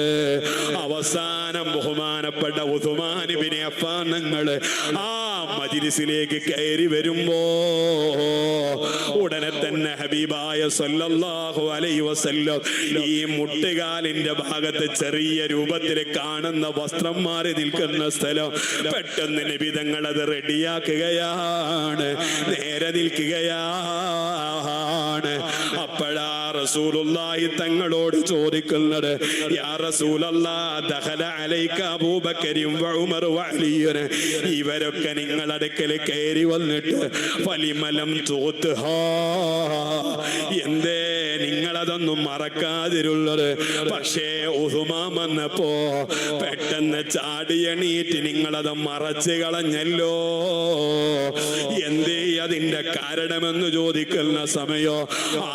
Speaker 1: അവസാനം ബഹുമാനപ്പെട്ട ഉസ്മാൻ ഇബ്നു അഫ്ഫാൻ തങ്ങൾ ആ മജ്ലിസിലേക്ക് കയറി വരുമ്പോ ഉടനെ തന്നെ ഹബീബായ സ്വല്ലല്ലാഹു അലൈഹി വസല്ലം ഈ മുട്ടുകാലിന്റെ ഭാഗത്ത് ചെറിയ രൂപത്തിൽ കാണുന്ന വസ്ത്രം മാറി നിൽക്കുന്ന സ്ഥലം പെട്ടെന്ന് നബി തങ്ങൾ അത് റെഡിയാക്കുകയാണ്, നേരെ നിൽക്കുകയാണ്. അപ്പോഴാ റസൂലുള്ളാഹി തങ്ങളോട് ചോദിക്കുന്നത്, യാ റസൂലല്ലാഹ് ദഖല അലൈക അബൂബക്കറും ഉമർ വഅലിയുൻ, ഇവരൊക്കെ നിങ്ങളുടെ അടുക്കൽ കയറി വന്നിട്ട് ഫലിമലം തൂത്ഹാ, എന്തേ നിങ്ങളതൊന്നും മറക്കാതിരുള്ളത്? പക്ഷേ ഉസ്മാൻ വന്നപ്പോ പെട്ടെന്ന് ചാടിയണീറ്റ് നിങ്ങളത് മറച്ചു കളഞ്ഞല്ലോ. എന്തേ അതിന്റെ കാരണമെന്ന് ചോദിക്കുന്ന സമയോ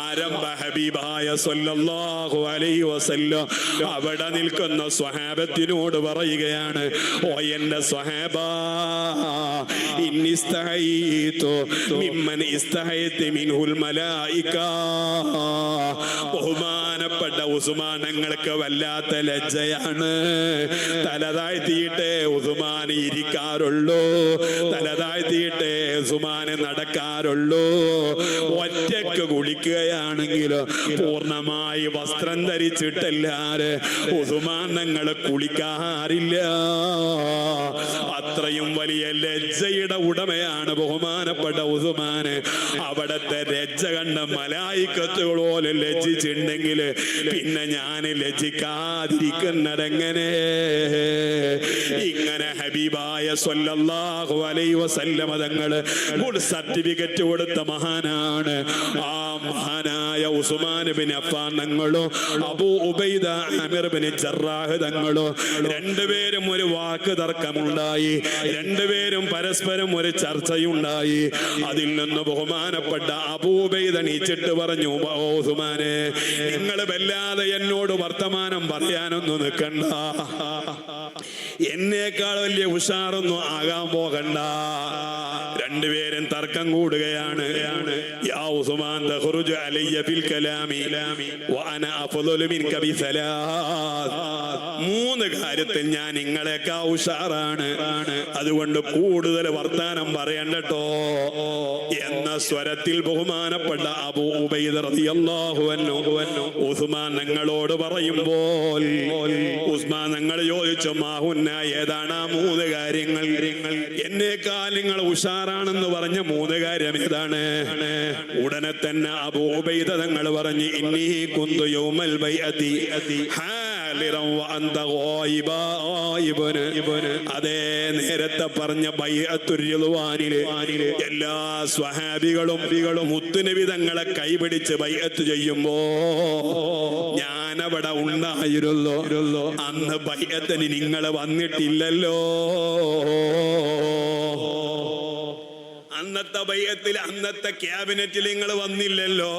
Speaker 1: ആരംഭ ഹബീബായ സ്വല്ലല്ലാഹു അലൈഹി വസല്ലം അവിടെ നിൽക്കുന്ന സ്വഹാബത്തിനോട് പറയുകയാണ്, ഓ എന്റെ സ്വഹാബാ, ഇന്നിസ്തഹൈതു മിമ്മൻ ഇസ്തഹൈതു മിൻഹുൽ മലായിക. ബഹുമാനപ്പെട്ട ഉസ്മാൻ ഞങ്ങൾക്ക് വല്ലാത്ത ലജ്ജയാണ്. തല താഴ്ത്തിയിട്ടേ ഉസ്മാൻ ഇരിക്കാറുള്ളൂ, തല താഴ്ത്തിയിട്ടേ ഉസ്മാൻ നടക്കാറുള്ളൂ. ഒറ്റക്ക് കുളിക്കുകയാണെങ്കിലോ പൂർണ്ണമായി വസ്ത്രം ധരിച്ചിട്ടല്ലാതെ ഉസ്മാൻ ഞങ്ങൾ കുളിക്കാറില്ല. അത്രയും വലിയ ലജ്ജയുടെ ഉടമയാണ് ബഹുമാനപ്പെട്ട ഉസ്മാൻ. അവിടത്തെ ലജ്ജ കണ്ട മലായിക്കത്തുകളോലെ ലജ്ജിച്ചിട്ടുണ്ടെങ്കിൽ പിന്നെ ഞാൻ ലജ്ജിക്കാതിരിക്കുന്നതെങ്ങനെ? ഇങ്ങനെ ഹബീബായ സ്വല്ലല്ലാഹു അലൈഹി വസല്ലം തങ്ങള് ഗുഡ് സർട്ടിഫിക്കറ്റ് കൊടുത്ത മഹാനാണ്. ആ മഹാനായ ഉസ്മാൻ ബിൻ അഫ്ഫാൻ തങ്ങളോ Abu Ubaidah Aamir bin Jarrah തങ്ങളോ രണ്ടുപേരും ഒരു വാക്ക് തർക്കമുണ്ടായി, രണ്ടുപേരും പരസ്പരം ഒരു ചർച്ചയുണ്ടായി. അതിൽ നിന്ന് ബഹുമാനപ്പെട്ട അബൂ ഉബൈദ നീച്ചിട്ട് പറഞ്ഞു, ഉസ്മാനെ, നിങ്ങൾ വല്ലാതെ എന്നോട് വർത്തമാനം പറയാനൊന്നും നിൽക്കണ്ട, എന്നേക്കാൾ വലിയ ഉഷാറൊന്നും ആകാൻ പോകണ്ട. രണ്ടുപേരും തർക്കം കൂടുകയാണ്. യാ ഉസ്മാൻ തഖ്റുജു അലയ്യ ഫിൽ കലാമി വഅന അഫ്ളലു മിൻക ബിസലാസ്. മൂന്ന് കാര്യത്തിൽ ഞാൻ നിങ്ങളെക്കാൾ ഉഷാറാണ്, അതുകൊണ്ട് കൂടുതൽ വർത്താനം പറയണ്ടട്ടോ എന്ന സ്വരത്തിൽ ബഹുമാനപ്പെട്ട അബൂ ഉബൈദ റളിയല്ലാഹു അൻഹു ഉസ്മാൻ ഞങ്ങളോട് പറയുമ്പോൾ ഉസ്മാൻ ഞങ്ങൾ ചോദിച്ചു, മാഹുന്ന, ഏതാണ് ആ മൂന്ന് കാര്യങ്ങൾ? എന്നേക്കാൾ നിങ്ങൾ ഉഷാറാണെന്ന് പറഞ്ഞ മൂന്ന് കാര്യം ഏതാണ്? ഉടനെ തന്നെ അബൂ ഉബൈദ തങ്ങൾ പറഞ്ഞു, ഇന്നി കുന്തു യൗമൽ ബൈഅതി ഹാലിറൻ വഅന്ത ഗായിബൻ. അതേ നേരത്തെ പറഞ്ഞ ബൈഅത്തുർ റിദ്വാനിലെ എല്ലാ സ്വഹാബികളും മുത്തുനബി തങ്ങളെ കൈപിടിച്ച് ബൈഅത്ത് ചെയ്യുമ്പോ ഞാനവിടെ ഉണ്ടായിരുന്നു. അന്ന് ബൈഅത്തിന് നിങ്ങൾ വന്നിട്ടില്ലല്ലോ. അന്നത്തെ ബൈഅത്തിൽ അന്നത്തെ ക്യാബിനറ്റിൽ നിങ്ങൾ വന്നില്ലല്ലോ.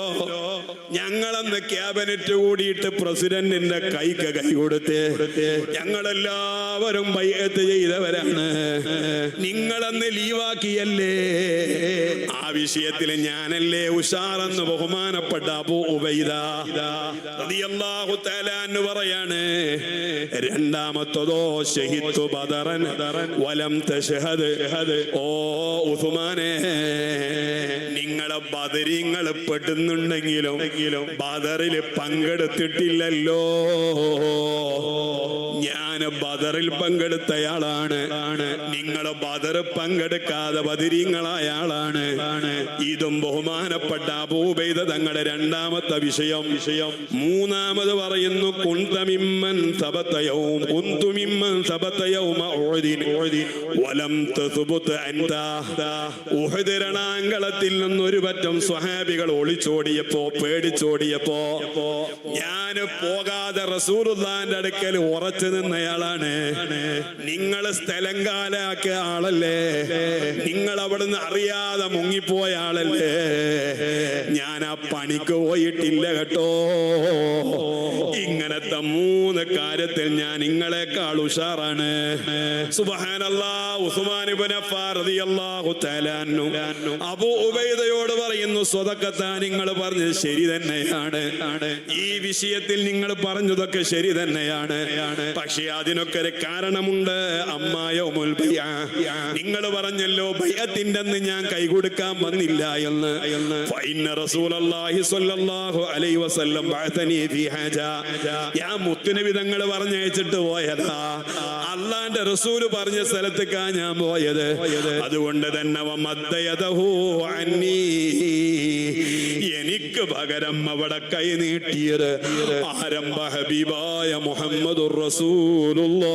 Speaker 1: ഞങ്ങളന്ന് ക്യാബിനറ്റ് കൂടിയിട്ട് പ്രസിഡന്റിന്റെ കൈക്ക് കൈ കൊടുത്ത് ഞങ്ങളെല്ലാവരും ബൈഅത്ത് ചെയ്തവരാണ്. നിങ്ങളന്ന് ലീവാക്കിയല്ലേ? ആ വിഷയത്തിൽ ഞാനല്ലേ ഉഷാറെന്ന് ബഹുമാനപ്പെട്ട അബൂ ഉബൈദ റളിയല്ലാഹു തആല അൻഹു പറയാണ്. രണ്ടാമത്തതോ ശഹീദു ബദറൻ വലം തശഹദ്. ഓ ഉസ്മാനെ, നിങ്ങളെ ബദരീങ്ങൾ പെടുന്നുണ്ടെങ്കിലും ബദറിൽ പങ്കെടുത്തിട്ടില്ലല്ലോ. ഞാൻ ബദറിൽ പങ്കെടുത്തയാളാണ്, നിങ്ങൾ ബദർ പങ്കെടുക്കാതെ ബദരീങ്ങളായ ആളാണ്. ഇതും ബഹുമാനപ്പെട്ട അബൂ ഉബൈദ തങ്ങളുടെ രണ്ടാമത്തെ വിഷയം. മൂന്നാമത് പറയുന്നു, കുന്തുമിമ്മൻ സബത യൗമ ഉഹദിൻ വലം തസ്ബുത് അൻത. ഉഹദ് രണാങ്കളത്തിൽ നിന്നൊരു പറ്റം സ്വഹാബികൾ ഒളിച്ചോടിയപ്പോ, പേടിച്ചോടിയപ്പോ ഞാൻ പോകാതെ റസൂലുള്ളാഹിന്റെ അടുക്കൽ ഉറച്ചു നിന്നയാളാണ്. നിങ്ങൾ സ്ഥലം കാലാക്കിയ ആളല്ലേ, നിങ്ങൾ അവിടുന്ന് അറിയാതെ മുങ്ങിപ്പോയ ആളല്ലേ. ഞാൻ ആ പണിക്ക് പോയിട്ടില്ല കേട്ടോ. ഇങ്ങനത്തെ മൂന്ന് കാര്യത്തിൽ ഞാൻ നിങ്ങളെക്കാൾ ഉഷാറാണ്. സുബ്ഹാനല്ലാഹ്. ഉസ്മാൻ ഇബ്നു അഫ്ഫാൻ റളിയല്ലാഹു തആല അൻഹു അബൂ ഉബൈദയോട് പറയുന്നു, സ്വതക്കത്താ നിങ്ങൾ പറഞ്ഞത് ശരി തന്നെയാണ്, ഈ വിഷയത്തിൽ നിങ്ങൾ പറഞ്ഞതൊക്കെ ശരി തന്നെയാണ്. പക്ഷേ അതിനൊക്കെ ഒരു കാരണമുണ്ട്. അമ്മായൗമുൽ ബൈഅ, നിങ്ങൾ പറഞ്ഞല്ലോ ബൈഅത്തിന്റെ അന്ന് ഞാൻ കൈകൊടുക്കാൻ വന്നില്ല എന്ന്. ഫഇന്ന റസൂലുള്ളാഹി സ്വല്ലല്ലാഹു അലൈഹി വസല്ലം ബഅതനി ഫീ ഹാജ. ഞാൻ മുത്തുനബി തങ്ങൾ പറഞ്ഞയച്ചിട്ട് പോയതാ. അല്ലാഹുവിന്റെ റസൂൽ പറഞ്ഞ സ്ഥലത്തേക്കാ ഞാൻ പോയത്. അതുകൊണ്ട് തന്നെ എനിക്ക് പകരം അവിടെ കൈ നീട്ടിയത് ആരംഭ ഹബീബായ മുഹമ്മദുർ റസൂലുള്ളാഹ്.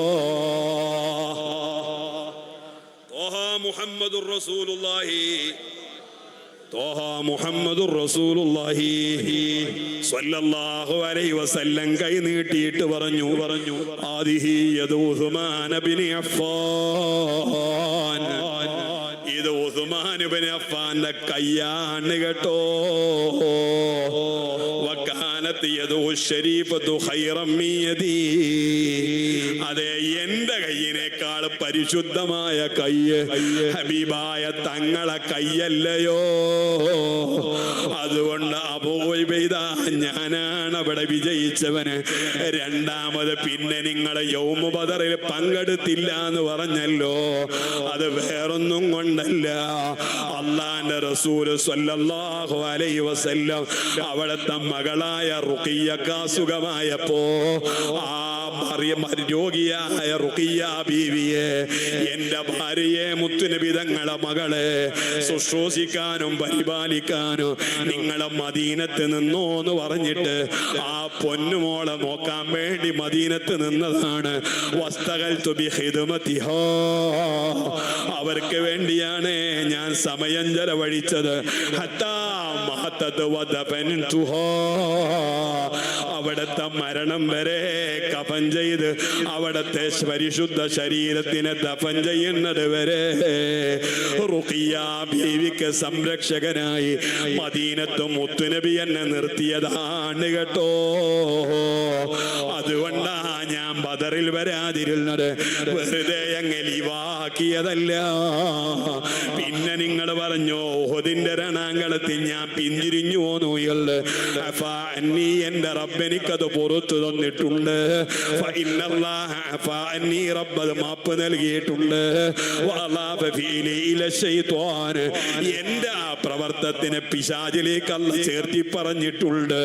Speaker 1: ത്വഹ മുഹമ്മദുർ റസൂലുള്ളാഹി, ത്വഹ മുഹമ്മദുർ റസൂലുള്ളാഹി സ്വല്ലല്ലാഹു അലൈഹി വസല്ലം കൈ നീട്ടിയിട്ട് പറഞ്ഞു ആദിഹി യദു ഉസ്മാൻ ഇബ്നു അഫ്ഫാൻ, ഇത് ഉസ്മാൻ ഇബ്നു അഫ്ഫാന്റെ കയ്യാണ് കേട്ടോ. വകാനത് യദു ശരീഫതു ഖൈറൻ മിൻ യദി, അതെ എന്റെ കയ്യിനേക്കാൾ പരിശുദ്ധമായ കയ്യ് ഹബീബായ തങ്ങളെ കയ്യല്ലയോ. അതുകൊണ്ട് അബൂ ഉബൈദ ഞാനാണ് അവിടെ വിജയിച്ചവന്. രണ്ടാമത് പിന്നെ നിങ്ങൾ യൗമു ബദറിൽ പങ്കെടുത്തില്ല എന്ന് പറഞ്ഞല്ലോ, അത് വേറൊന്നും കൊണ്ടല്ല. അല്ലാഹുവിന്റെ റസൂൽ സ്വല്ലല്ലാഹു അലൈഹി വസല്ലം അവിടുത്തെ മകളായ റുഖിയ്യക്ക് അസുഖമായപ്പോ ആ രോഗിയായ റുഖിയ്യ ബീവിയെ, എന്റെ ഭാര്യയെ, മുത്തുനബി തങ്ങളെ മകളെ ശുശ്രൂഷിക്കാനും പരിപാലിക്കാനും നിങ്ങളെ മദീനത്ത് നിന്നോ എന്ന് പറഞ്ഞിട്ട് ആ പൊന്നുമോളെ നോക്കാൻ വേണ്ടി മദീനത്ത് നിന്നതാണ്. വസ്തഖൽതു ബിഖിദ്മതിഹാ, അവർക്ക് വേണ്ടിയാണ് ഞാൻ സമയം ചെലവഴിച്ചത്. ഹത്താ മഹതത് വദഫൻതുഹാ, അവിടുത്തെ മരണം വരെ കഫൻ ചെയ്ത് അവിടുത്തെ പരിശുദ്ധ ശരീരത്തിനെ ദഫൻ ചെയ്യുന്നത് വരെ റുഖിയ്യ ബീവിക്ക് സംരക്ഷകനായി മദീനത്ത് മുത്തുനബി എന്നെ നിർത്തിയതാണ് കേട്ടോ. അതുകൊണ്ടാ ഞാൻ ബദറിൽ വരാതിരുന്നത്, വെറുതെ അങ്ങ് ലീവാക്കിയതല്ല. പിന്നെ നിങ്ങൾ പറഞ്ഞു ഉഹുദിന്റെ രണാങ്കളത്തിൽ ഞാൻ പിന്തിരിഞ്ഞു പോന്നു. നീ എന്റെ റബ്ബെനിക്കത് പുറത്തു തന്നിട്ടുണ്ട്. റബ്ബത് മാപ്പ് നൽകിയിട്ടുണ്ട്. എന്റെ ആ പ്രവർത്തനത്തിന് പിശാചിലേക്ക് അല്ലാഹു ചേർത്തി പറഞ്ഞിട്ടുണ്ട്.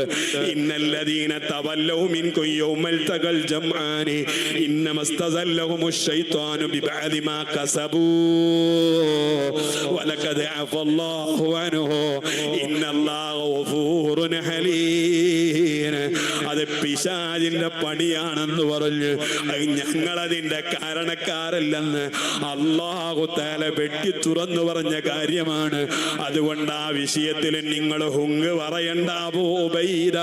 Speaker 1: ഇന്നല്ലദീന തവല്ലൗ മിൻകും യൗമൽ തഖൽ ജംആനി ഇന്നമസ്തസല്ലഹുമുശ് ശൈത്വാനു ബിബഅദി മാ കസബൂ വലഖദ് അഫല്ലാഹു അൻഹു ഇന്നല്ലാഹു ഗഫൂറുൻ ഹലീം. അത് പിശാചിന്റെ പണിയാണെന്ന് പറഞ്ഞു. ഞങ്ങളതിന്റെ കാരണക്കാരല്ലെന്ന് അല്ലാഹു തആല വെട്ടി തുറന്നു പറഞ്ഞ കാര്യമാണ്. അതുകൊണ്ട് ആ വിഷയത്തിൽ നിങ്ങൾ ഹുങ്ക് പറയണ്ട അബൂ ഉബൈദ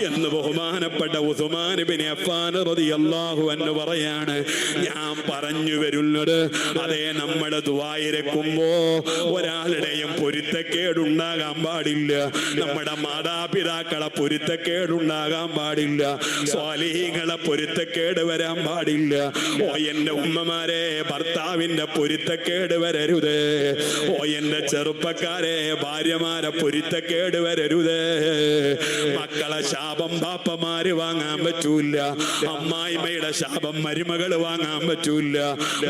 Speaker 1: എന്ന് ബഹുമാനപ്പെട്ട ഉസ്മാൻ ഇബ്നു അഫ്ഫാൻ റളിയല്ലാഹു അൻഹു പറയാണ്. ഞാൻ പറഞ്ഞു വരുന്നത്, അതേ നമ്മൾ ദുആയിരക്കുമ്പോ ഒരാളുടെയും പൊരുത്തക്കേടുണ്ടാകാൻ പാടില്ല. നമ്മുടെ മാതാപിതാക്കളെ പൊരുത്തക്കേടുണ്ടാകാൻ പാടില്ല. സ്വാലിഹീങ്ങളെ പൊരുത്തക്കേട് വരാൻ പാടില്ല. ഓ എന്റെ ഉമ്മമാരെ, ഭർത്താവിന്റെ പൊരുത്തക്കേട് വരരുത്. ഓ എന്റെ ചെറുപ്പക്കാരെ, ഭാര്യമാരെ പൊരുത്തക്കേട് വരരുത്. മക്കളെ ശാപം ബാപ്പമാര് വാങ്ങാൻ പറ്റൂല. അമ്മായിമ്മയുടെ ശാപം മരുമകള് വാങ്ങാൻ പറ്റൂല.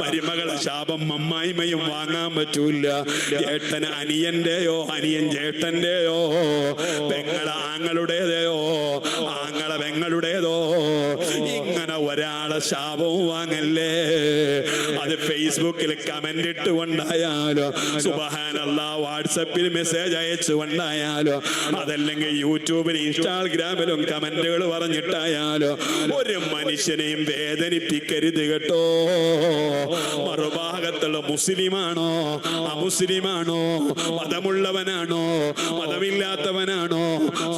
Speaker 1: മരുമകളെ ശാപം അമ്മായിമ്മയും വാങ്ങാൻ പറ്റൂല. ചേട്ടൻ അനിയന്റെയോ അനിയൻ ചേട്ടന്റെയോ പെങ്ങള ആങ്ങളുടേതോ ആങ്ങള പെങ്ങളുടേതോ ഇങ്ങനെ ഒരാളെ ശാപവും വാങ്ങല്ലേ. അത് ഫേസ്ബുക്കിൽ കമന്റ് ഇട്ടുകൊണ്ടായാലോ, സുബ്ഹാനല്ലാഹ് വാട്സപ്പിൽ മെസ്സേജ് അയച്ചുകൊണ്ടായാലോ, അതല്ലെങ്കിൽ യൂട്യൂബിലും ഇൻസ്റ്റാഗ്രാമിലും കമന്റുകൾ പറഞ്ഞിട്ടായാലോ ഒരു മനുഷ്യനെയും വേദനിപ്പിക്കരുത് കേട്ടോ. മറുഭാഗത്തുള്ള മുസ്ലിമാണോ അമുസ്ലിമാണോ, മതമുള്ളവനാണോ മതമില്ലാത്തവനാണോ,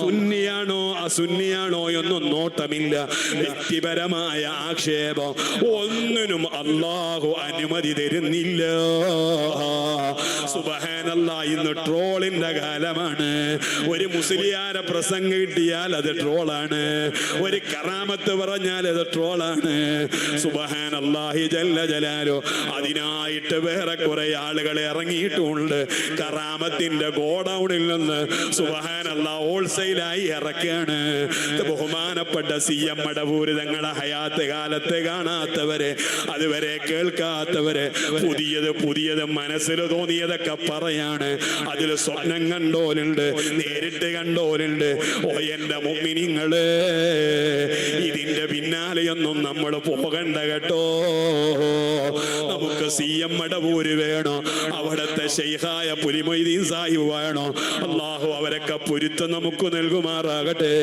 Speaker 1: സുന്നിയാണോ അസുന്നിയാണോ എന്നും നോട്ടമില്ല. വ്യക്തിപരമായ ആക്ഷേപം ഒന്നിനും അല്ലാഹു അനുമതി തരുന്നില്ല. സുബ്ഹാനല്ലാഹ്, ഇന്ന് ട്രോളിന്റെ കാലമാണ്. ഒരു മുസ്ലിയാരെ പ്രസംഗം കിട്ടിയാൽ അത് ട്രോളാണ്. ഒരു കറാമത്ത് പറഞ്ഞാൽ അത് ട്രോളാണ്. സുബ്ഹാനല്ലാഹി ജല്ല ജലാലു. അതിനായിട്ട് വേറെ കുറെ ആളുകൾ ഇറങ്ങിയിട്ടുണ്ട്. കറാമത്തിന്റെ ഗോഡൌണിൽ നിന്ന് സുബ്ഹാനല്ലാഹ് ഹോൾസെയിലായി ഇറക്കാണ്. ബഹുമാനപ്പെട്ട CM മടവൂര് തങ്ങളെ ഹയാത്ത് കാലത്ത് കാണാത്തവര്, അതുവരെ കേൾക്കാത്തവര്, പുതിയത് മനസ്സിൽ തോന്നിയതൊക്കെ പറയാണ്. അതിൽ സ്വപ്നം കണ്ടോലുണ്ട്, നേരിട്ട് കണ്ടോലുണ്ട്. ഓ എന്റെ മുഅ്മിനീങ്ങള്, ഇതിന്റെ പിന്നാലെയൊന്നും നമ്മൾ പോകണ്ട കേട്ടോ. നമുക്ക് CM മടവൂര് വേണോ, അവിടത്തെ ശൈഖായ പുലിമൊയ്തീൻ സാഹിബ് വേണോ? അല്ലാഹു അവരൊക്കെ പൊരുത്തം നമുക്ക് നൽകുമാറാകട്ടെ.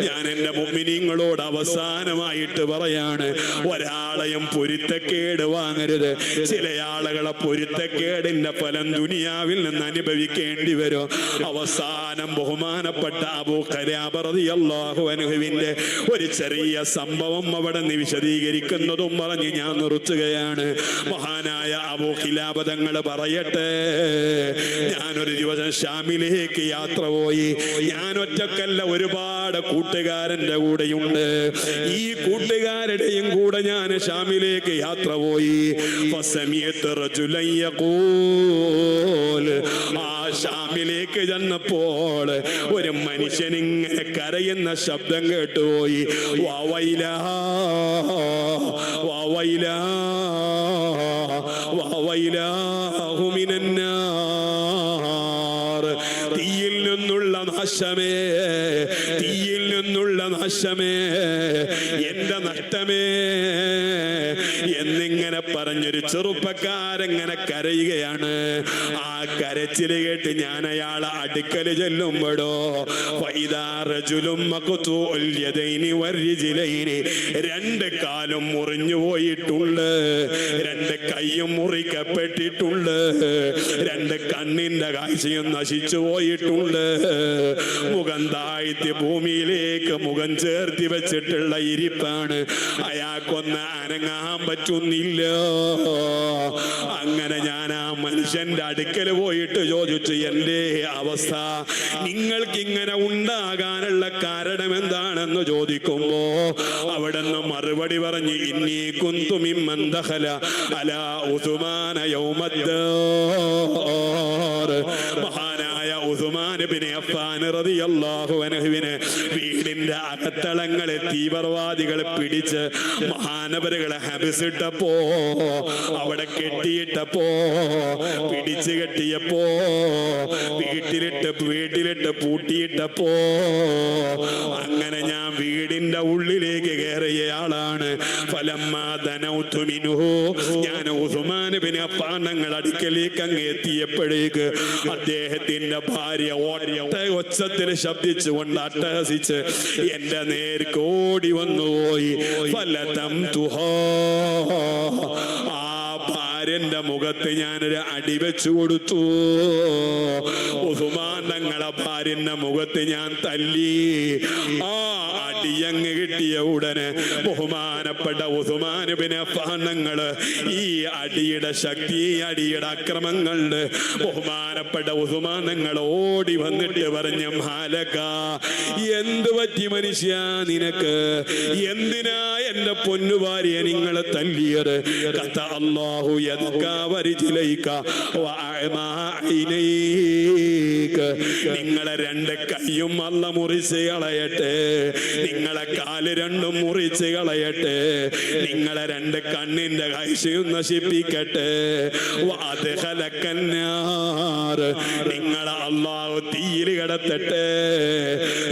Speaker 1: ഞാൻ എന്റെ മുഅ്മിനീങ്ങളോട് അവസാനമായിട്ട് പറയാണ്, ഒരാളെയും പൊരുത്തക്കേട് വാങ്ങരുത്. ചില ആളുകളെ പൊരുത്തക്കേടിന്റെ ഫലം ദുനിയാവിൽ നിന്ന് അനുഭവിക്കേണ്ടി വരും. അവസാനം ബഹുമാനപ്പെട്ട അബൂ ഖലാബ റളിയല്ലാഹു അൻഹുവിന്റെ ഒരു ചെറിയ സംഭവം അവിടെ നിന്ന് വിശദീകരിക്കുന്നതും പറഞ്ഞ് ഞാൻ നിർത്തുകയാണ്. മഹാനായ അബൂ ഖലാബ തങ്ങൾ പറയട്ടെ, ഞാനൊരു ദിവസം ഷാമിലേക്ക് യാത്ര പോയി. ഞാൻ ഒറ്റക്കല്ല, ഒരുപാട് കൂട്ടുകാരന്റെ കൂടെയുണ്ട്. ഈ കൂട്ടുകാരുടെയും കൂടെ ഞാൻ ഷാമിലേക്ക് യാത്ര പോയി. ആ ഷാമിലേക്ക് ചെന്നപ്പോൾ ഒരു മനുഷ്യൻ ഇങ്ങനെ കരയുന്ന ശബ്ദം കേട്ടുപോയി. വവൈലാ വവൈലാ വവൈലാഹു മിനന്നാർ. തീയിൽ നിന്നുള്ള നാശമേ, തീയിൽ നിന്നുള്ള നാശമേ, എന്റെ നഷ്ടമേ എന്നിങ്ങനെ പറഞ്ഞൊരു ചെറുപ്പക്കാരെങ്ങനെ കരയുകയാണ്. ആ കരച്ചില് കേട്ട് ഞാൻ അയാളെ അടുക്കല് ചെല്ലുമ്പോഴോ രണ്ട് കാലും മുറിഞ്ഞു പോയിട്ടുണ്ട്, രണ്ട് കൈയും മുറിക്കപ്പെട്ടിട്ടുണ്ട്, രണ്ട് കണ്ണിന്റെ കാഴ്ചയും നശിച്ചു പോയിട്ടുണ്ട്. മുഖം താഴ്ത്തി ഭൂമിയിലേക്ക് മുഖം ചേർത്തി വെച്ചിട്ടുള്ള ഇരിപ്പാണ്. അയാൾക്കൊന്ന് അനങ്ങാൻ പറ്റുന്നില്ല. അങ്ങനെ ഞാൻ ആ മനുഷ്യന്റെ അടുക്കൽ പോയിട്ട് ചോദിച്ചു, എന്റെ അവസ്ഥ നിങ്ങൾക്ക് ഇങ്ങനെ ഉണ്ടാകാനുള്ള കാരണം എന്താണെന്ന് ചോദിക്കുമ്പോ അവിടെ നിന്ന് മറുപടി പറഞ്ഞു, ഇന്നി കുന്തു മിമ്മൻ ദഖല അലാ ഉസ്മാന യൗമദ്ദാർ. മഹാനായ ഉസ്മാൻ ഇബ്നു അഫ്ഫാൻ റളിയല്ലാഹു അൻഹുവിനെ വീടിന്റെ അകത്തളങ്ങളെ തീവ്രവാദികൾ പിടിച്ച് മഹാനവരുകളെ ഹബിസിട്ടപ്പോ, അവിടെ കെട്ടിയിട്ടപ്പോ, പിടിച്ചു കെട്ടിയപ്പോ, വീട്ടിലിട്ട് പൂട്ടിയിട്ടപ്പോ, അങ്ങനെ ഞാൻ വീടിന്റെ ഉള്ളിലേക്ക് കയറിയയാളാണ്. ഫലമ്മാ ദനൗതു മിൻഹു, ഞാൻ ഉസ്മാൻ ഇബ്നു അഫ്ഫാൻ തങ്ങളുടെ അടുക്കലേക്ക് അങ്ങ് എത്തിയപ്പോഴേക്ക് അദ്ദേഹത്തിന്റെ ഭാര്യ ഒച്ചത്തിൽ ശബ്ദിച്ചുകൊണ്ട് അട്ടഹസിച്ച് എന്റെ നേർക്ക് ഓടി വന്നുപോയി. ഫലതം തുഹാ, ആ ഭാര്യന്റെ മുഖത്ത് ഞാനൊരു അടി വെച്ചു കൊടുത്തു. ഉസ്മാൻ തങ്ങളെ ഭാര്യന്റെ മുഖത്ത് ഞാൻ തല്ലി. ആ അടിയങ്ങ് കിട്ടിയ ഉടനെ ബഹുമാനപ്പെട്ട ഉസ്മാൻ ഇബ്നു അഫ്ഫാൻ തങ്ങള് ഈ അടിയുടെ ശക്തി, ഈ അടിയുടെ അക്രമങ്ങളുണ്ട്. ബഹുമാനപ്പെട്ട ഉസ്മാൻ തങ്ങൾ ഓടി വന്നിട്ട് പറഞ്ഞു, മാലക, എന്ത് പറ്റി മനുഷ്യ നിനക്ക്? എന്തിനാ എന്റെ പൊന്നു ഭാര്യയെ നിങ്ങളെ തല്ലിയത്? കഥ അല്ലാഹു യദ്കാ വരിജിലൈക വഅമാ ഐനൈക. നിങ്ങളെ രണ്ട് കൈയും അല്ല മുറിച്ച് കളയട്ടെ, നിങ്ങളെ കാല് രണ്ടും മുറിച്ച് കളയട്ടെ, നിങ്ങളെ രണ്ട് കണ്ണിന്റെ കാഴ്ചയും നശിപ്പിക്കട്ടെ. നിങ്ങളെ അല്ലാഹു തീയിൽ കിടത്തട്ടെ.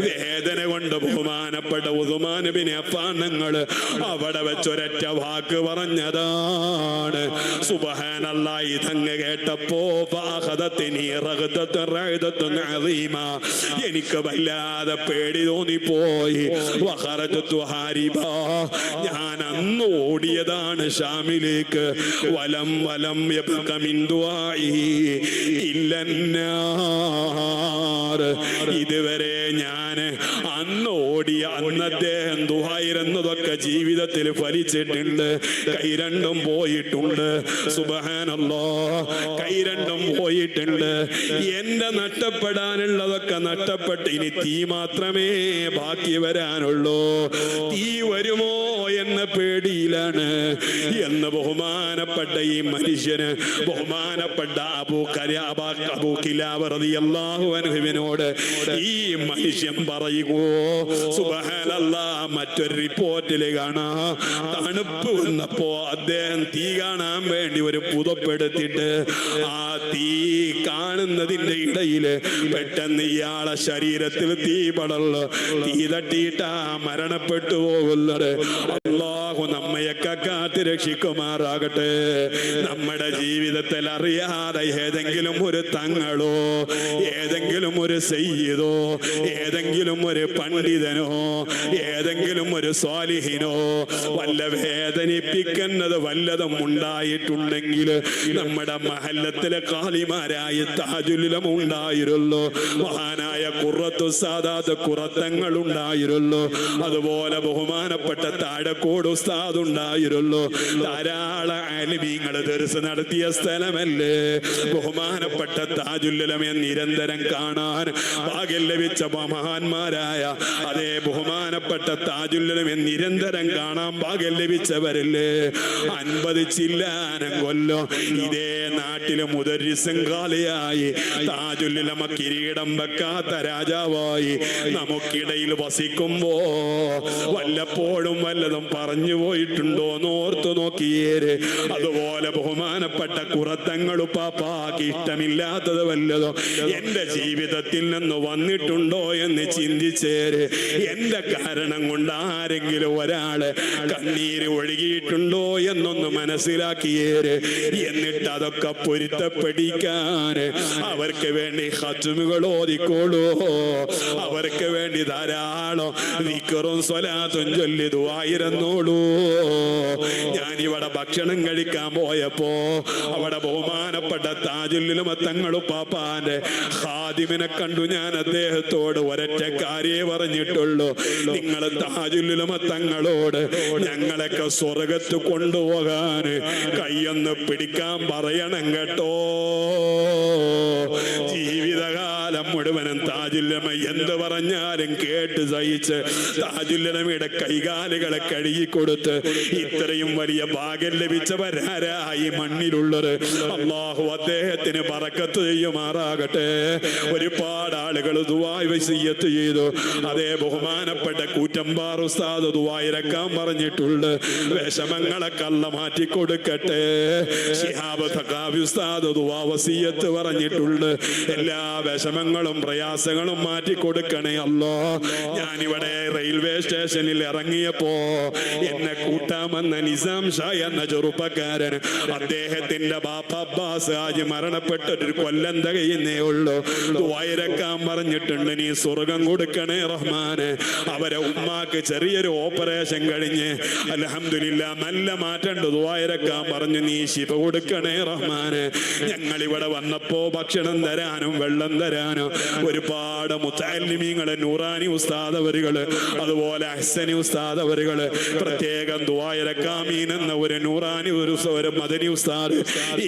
Speaker 1: വേദന കൊണ്ട് ബഹുമാനപ്പെട്ട ഉസ്മാൻ ഇബ്നു അഫ്ഫാൻ തങ്ങൾ അവിടെ വെച്ചൊരൊറ്റ വാക്ക് പറഞ്ഞതാണ്, സുബ്ഹാനല്ലാഹ്. ഇതങ്ങ് കേട്ടപ്പോ എനിക്ക് വല്ലാതെ പേടി തോന്നിപ്പോയി. ഞാൻ അന്ന് ഓടിയതാണ് ഷാമിലേക്ക്. വലം വലം യബ്ക മിൻ ദുആഇ ഇല്ലന്നാർ. ഇതുവരെ ഞാൻ അന്ന് ഓടിയ അന്നത്തെ ദുആയിരുന്നതൊക്കെ ജീവിതത്തിൽ ഫലിച്ചിട്ടുണ്ട്. കൈ രണ്ടും പോയിട്ടുണ്ട്. സുബ്ഹാനല്ലാഹ്, കൈ രണ്ടും പോയിട്ടുണ്ട്. എന്റെ നഷ്ടപ്പെടാനുള്ളതൊക്കെ നഷ്ടപ്പെട്ട് ഇനി തീ മാത്രമേ ബാക്കി വരാനുള്ളൂ. തീ വരുമോ എന്ന പേടിയിലാണ് എന്ന് ബഹുമാനപ്പെട്ട ഈ മനുഷ്യന്, ബഹുമാനപ്പെട്ട അബൂ ഖലാബ റളിയല്ലാഹു അൻഹുവിനോട് ഈ മനുഷ്യൻ പറയുകോ, സുബ്ഹാനല്ലാഹ് മറ്റൊരു റിപ്പോർട്ടിൽ കാണാം, തണുപ്പ് വന്നപ്പോ അദ്ദേഹം തീ കാണാൻ വേണ്ടി ഒരു പുതപ്പെടുത്തിട്ട് ആ തീ കാണുന്നതിന്റെ ഇടയില് പെട്ടെന്ന് ഇയാളെ ശരീരത്തിൽ തീ പടർന്ന് തീ തട്ടിയിട്ടാ മരണപ്പെട്ടു പോകുന്നത്. അല്ലാഹു നമ്മയൊക്കെ കാത്ത് രക്ഷിക്കുമാറാകട്ടെ. നമ്മുടെ ജീവിതത്തിൽ അറിയാതെ ഏതെങ്കിലും ഒരു തങ്ങളോ ഏതെങ്കിലും ഒരു സയ്യിദോ ഏതെങ്കിലും ഒരു പണ്ഡിതനോ ഏതെങ്കിലും ഒരു സ്വാലിഹിനോ വല്ല വേദനിപ്പിക്കുന്നത് വല്ലതും ഉണ്ടായിട്ടുണ്ടെങ്കിൽ നമ്മുടെ മഹല്ലത്തിലെ ഖാലിമാരായ താജുൽ ഉലമ ഉണ്ടായിരുന്നു, മഹാനായ ഖുറത്തു സാദാത്ത് ഖുറത്തങ്ങൾ ഉണ്ടായിരുന്നു, അതുപോലെ ബഹുമാനപ്പെട്ട താഴക്കോട് ഉസ്താദ് ഉണ്ടായിരുന്നു. ധാരാളം ആലിമീങ്ങൾ ദർസ് നടത്തിയ സ്ഥലമല്ലേ ബഹുമാനപ്പെട്ട താജുൽ ഉലമയെ നിരന്തരം കാണാൻ ഭാഗ്യം ലഭിച്ച മഹാന്മാരായ അതേ ബഹുമാനപ്പെട്ട താജുൽ ഉലമയെ നിരന്തരം കാണാൻ ഭാഗ്യം ലഭിച്ചവരല്ലേ. 50 ചില്ലാനം കൊല്ലം ഇതേ നാട്ടിലെ മുദർരിസും ഖാലിയായി താജുൽ ഉലമ കിരീടം വെക്കാത്ത രാജാവായി നമുക്കിടയിൽ വസിക്കുമ്പോ വല്ലപ്പോഴും വല്ലതും പറഞ്ഞു പോയിട്ടുണ്ടോ എന്നോർത്തു നോക്കിയേര്. അതുപോലെ ബഹുമാനപ്പെട്ട ഖുറത്തങ്ങൾ ഉപ്പാപ്പാക്ക് ഇഷ്ടമില്ലാത്തത് വല്ലതോ എന്റെ ജീവിതത്തിൽ നിന്ന് വന്നിട്ടുണ്ടോ എന്ന് ചിന്തിച്ചേര്. എന്റെ കാരണം കൊണ്ട് ആരെങ്കിലും ഒരാള് കണ്ണീര് ഒഴുകിയിട്ടുണ്ടോ എന്നൊന്ന് മനസ്സിലാക്കിയേര്. എന്നിട്ട് അതൊക്കെ പൊരുത്തപ്പെടിക്കാൻ അവർക്ക് വേണ്ടി ഖത്മുകൾ ഓതിക്കോളൂ, അവർക്ക് വേണ്ടി ധാരാളം ദിക്റും സ്വലാത്തും ചൊല്ലി ദുആയിരുന്നോളൂ. ഞാനിവിടെ ഭക്ഷണം കഴിക്കാൻ പോയപ്പോ അവിടെ ബഹുമാനപ്പെട്ട താജുൽ ഉലമ തങ്ങൾ പാപ്പാന്റെ ഖാദിമിനെ കണ്ടു. ഞാൻ അദ്ദേഹത്തോട് ഒരൊറ്റ കാര്യേ പറഞ്ഞിട്ടുള്ളൂ, നിങ്ങൾ താജുൽ ഉലമ തങ്ങളോട് ഞങ്ങളൊക്കെ സ്വർഗത്ത് കൊണ്ടുപോകാൻ കൈയൊന്ന് പിടിക്കാൻ പറയണം കേട്ടോ. ജീവിതകാലം മുഴുവനും താജുൽ ഉലമ എന്ത് പറഞ്ഞാലും കേട്ട് സഹിച്ച് താജുൽ ഉലമയുടെ കൈകാലുകളെ കഴുകിക്കൊടുത്ത് ഇത്രയും വലിയ ഭാഗ്യം ലഭിച്ചവരാരായി മണ്ണിലുള്ളത്. അല്ലാഹു അദ്ദേഹത്തിന് ബറക്കത്ത് ചെയ്യുമാറാകട്ടെ. ഒരുപാട് ആളുകൾ ദുആ വസിയ്യത്ത് ചെയ്തു. അതേ ബഹുമാനപ്പെട്ട കൂറ്റമ്പാർ ഉസ്താദ് ദുആ ഇറക്കാൻ പറഞ്ഞിട്ടുണ്ട്. വിഷമങ്ങളൊക്കെ അല്ലാഹ് മാറ്റി കൊടുക്കട്ടെ. ശിഹാബ് തഖാവി ഉസ്താദ് ദുആ വസിയ്യത്ത് പറഞ്ഞിട്ടുണ്ട്. എല്ലാ വിഷമങ്ങളും പ്രയാസങ്ങളും മാറ്റി കൊടുക്കണേ അല്ലാഹ്. ഞാനിവിടെ റെയിൽവേ സ്റ്റേഷനിൽ ഇറങ്ങിയപ്പോ എന്നെ കൂട്ടാമെന്ന നിസാം ഷാ എന്ന ചെറുപ്പക്കാരൻ, അദ്ദേഹത്തിന്റെ ബാപ്പ അബ്ബാസ് ഹാജി മരണപ്പെട്ടൊരു കൊല്ലം തികയുന്നേ ഉള്ളൂ. ദുആയിരക്കാൻ പറഞ്ഞിട്ടുണ്ട്, നീ സ്വർഗം കൊടുക്കണേ റഹ്മാനെ. അവരെ ഉമ്മാക്ക് ചെറിയൊരു ഓപ്പറേഷൻ കഴിഞ്ഞ് അൽഹംദുലില്ലാ നല്ല മാറ്റണ്ട്. ദുആയിരക്കാൻ പറഞ്ഞു, നീ ശിഫ കൊടുക്കണേ റഹ്മാനെ. ഞങ്ങൾ ഇവിടെ വന്നപ്പോ ഭക്ഷണം തരാനും വെള്ളം തരാനും ഒരുപാട് മുത്തഅല്ലിമീങ്ങള്, നൂറാനി ഉസ്താദ് അവരുകള്, അതുപോലെ അഹ്സനി ഉസ്താദ് അവരുകള്, പ്രത്യേകം ദുആയിരക്കാമീൻ എന്ന ഒരു നൂറാനി ഒരു മദനി ഉസ്താദ്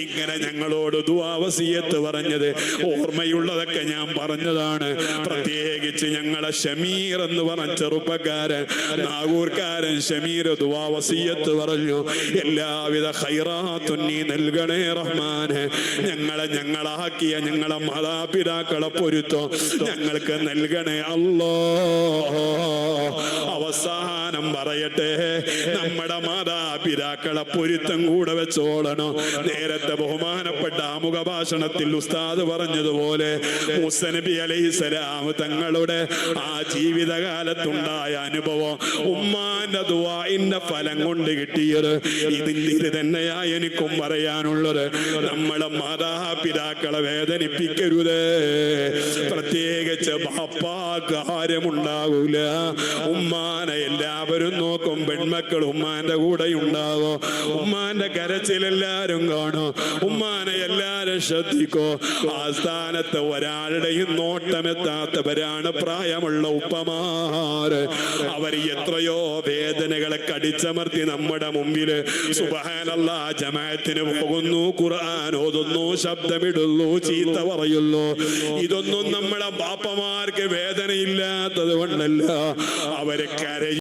Speaker 1: ഇങ്ങനെ ഞങ്ങളോട് ദുആ വസിയ്യത്ത് പറഞ്ഞത് ഓർമ്മയുള്ളതൊക്കെ ഞാൻ പറഞ്ഞതാണ്. പ്രത്യേകിച്ച് ഞങ്ങളെ ഷമീർ എന്ന് പറഞ്ഞ ചെറുപ്പക്കാരൻ, നാഗൂർക്കാരൻ ഷമീർ ദുആ വസിയ്യത്ത് പറഞ്ഞു, എല്ലാവിധ ഖൈറാത്തും നീ നൽകണേ റഹ്മാനെ. ഞങ്ങളാക്കിയ ഞങ്ങളെ മാതാപിതാക്കളെ പൊരുത്തം ഞങ്ങൾക്ക് നൽകണേ അല്ലാഹ്. അവസാനം പറയട്ടെ, നമ്മുടെ മാതാപിതാക്കളെ പൊരുത്തം കൂടെ വെച്ചോളണം. നേരത്തെ ബഹുമാനപ്പെട്ട ആമുഖ ഭാഷണത്തിൽ ഉസ്താദ് പറഞ്ഞതുപോലെ മൂസ നബി അലൈഹിസ്സലാം തങ്ങളുടെ ആ ജീവിതകാലത്തുണ്ടായ അനുഭവം, ഉമ്മാന്റെ ദുആഇന്റെ ഫലം കൊണ്ട് കിട്ടിയത് ഇതിൽ തന്നെയാ എനിക്കും പറയാനുള്ളത്. നമ്മളെ മാതാപിതാക്കളെ വേദനിപ്പിക്കരുത്. പ്രത്യേകിച്ച് ബാപ്പാക്ക് കാര്യമുണ്ടാകൂല. ഉമ്മാനെ എല്ലാവരും നോക്കും, പെൺമക്കൾ ഉമ്മാന്റെ കൂടെ ഉണ്ടാകും. ഉമ്മാന്റെ കരച്ചിലെല്ലാരും കാണും, ഉമ്മാനെ എല്ലാരും ശ്രദ്ധിക്കോ. ആ സ്ഥാനത്ത് ഒരാളുടെയും നോട്ടമെത്താത്തവരാണ് പ്രായമുള്ള ഉപ്പമാര്. അവർ എത്രയോ വേദനകളെ കടിച്ചമർത്തി നമ്മുടെ മുമ്പില് സുബ്ഹാനല്ലാഹ് ജമാഅത്തിന് പോകുന്നു, ഖുർആൻ ഓതുന്നു, ശബ്ദമിടുന്നു, ചീത്ത പറയുന്നു. ഇതൊന്നും നമ്മളെ ബാപ്പമാർക്ക് വേദനയില്ലാത്തത് കൊണ്ടല്ല, അവരെ കരയും.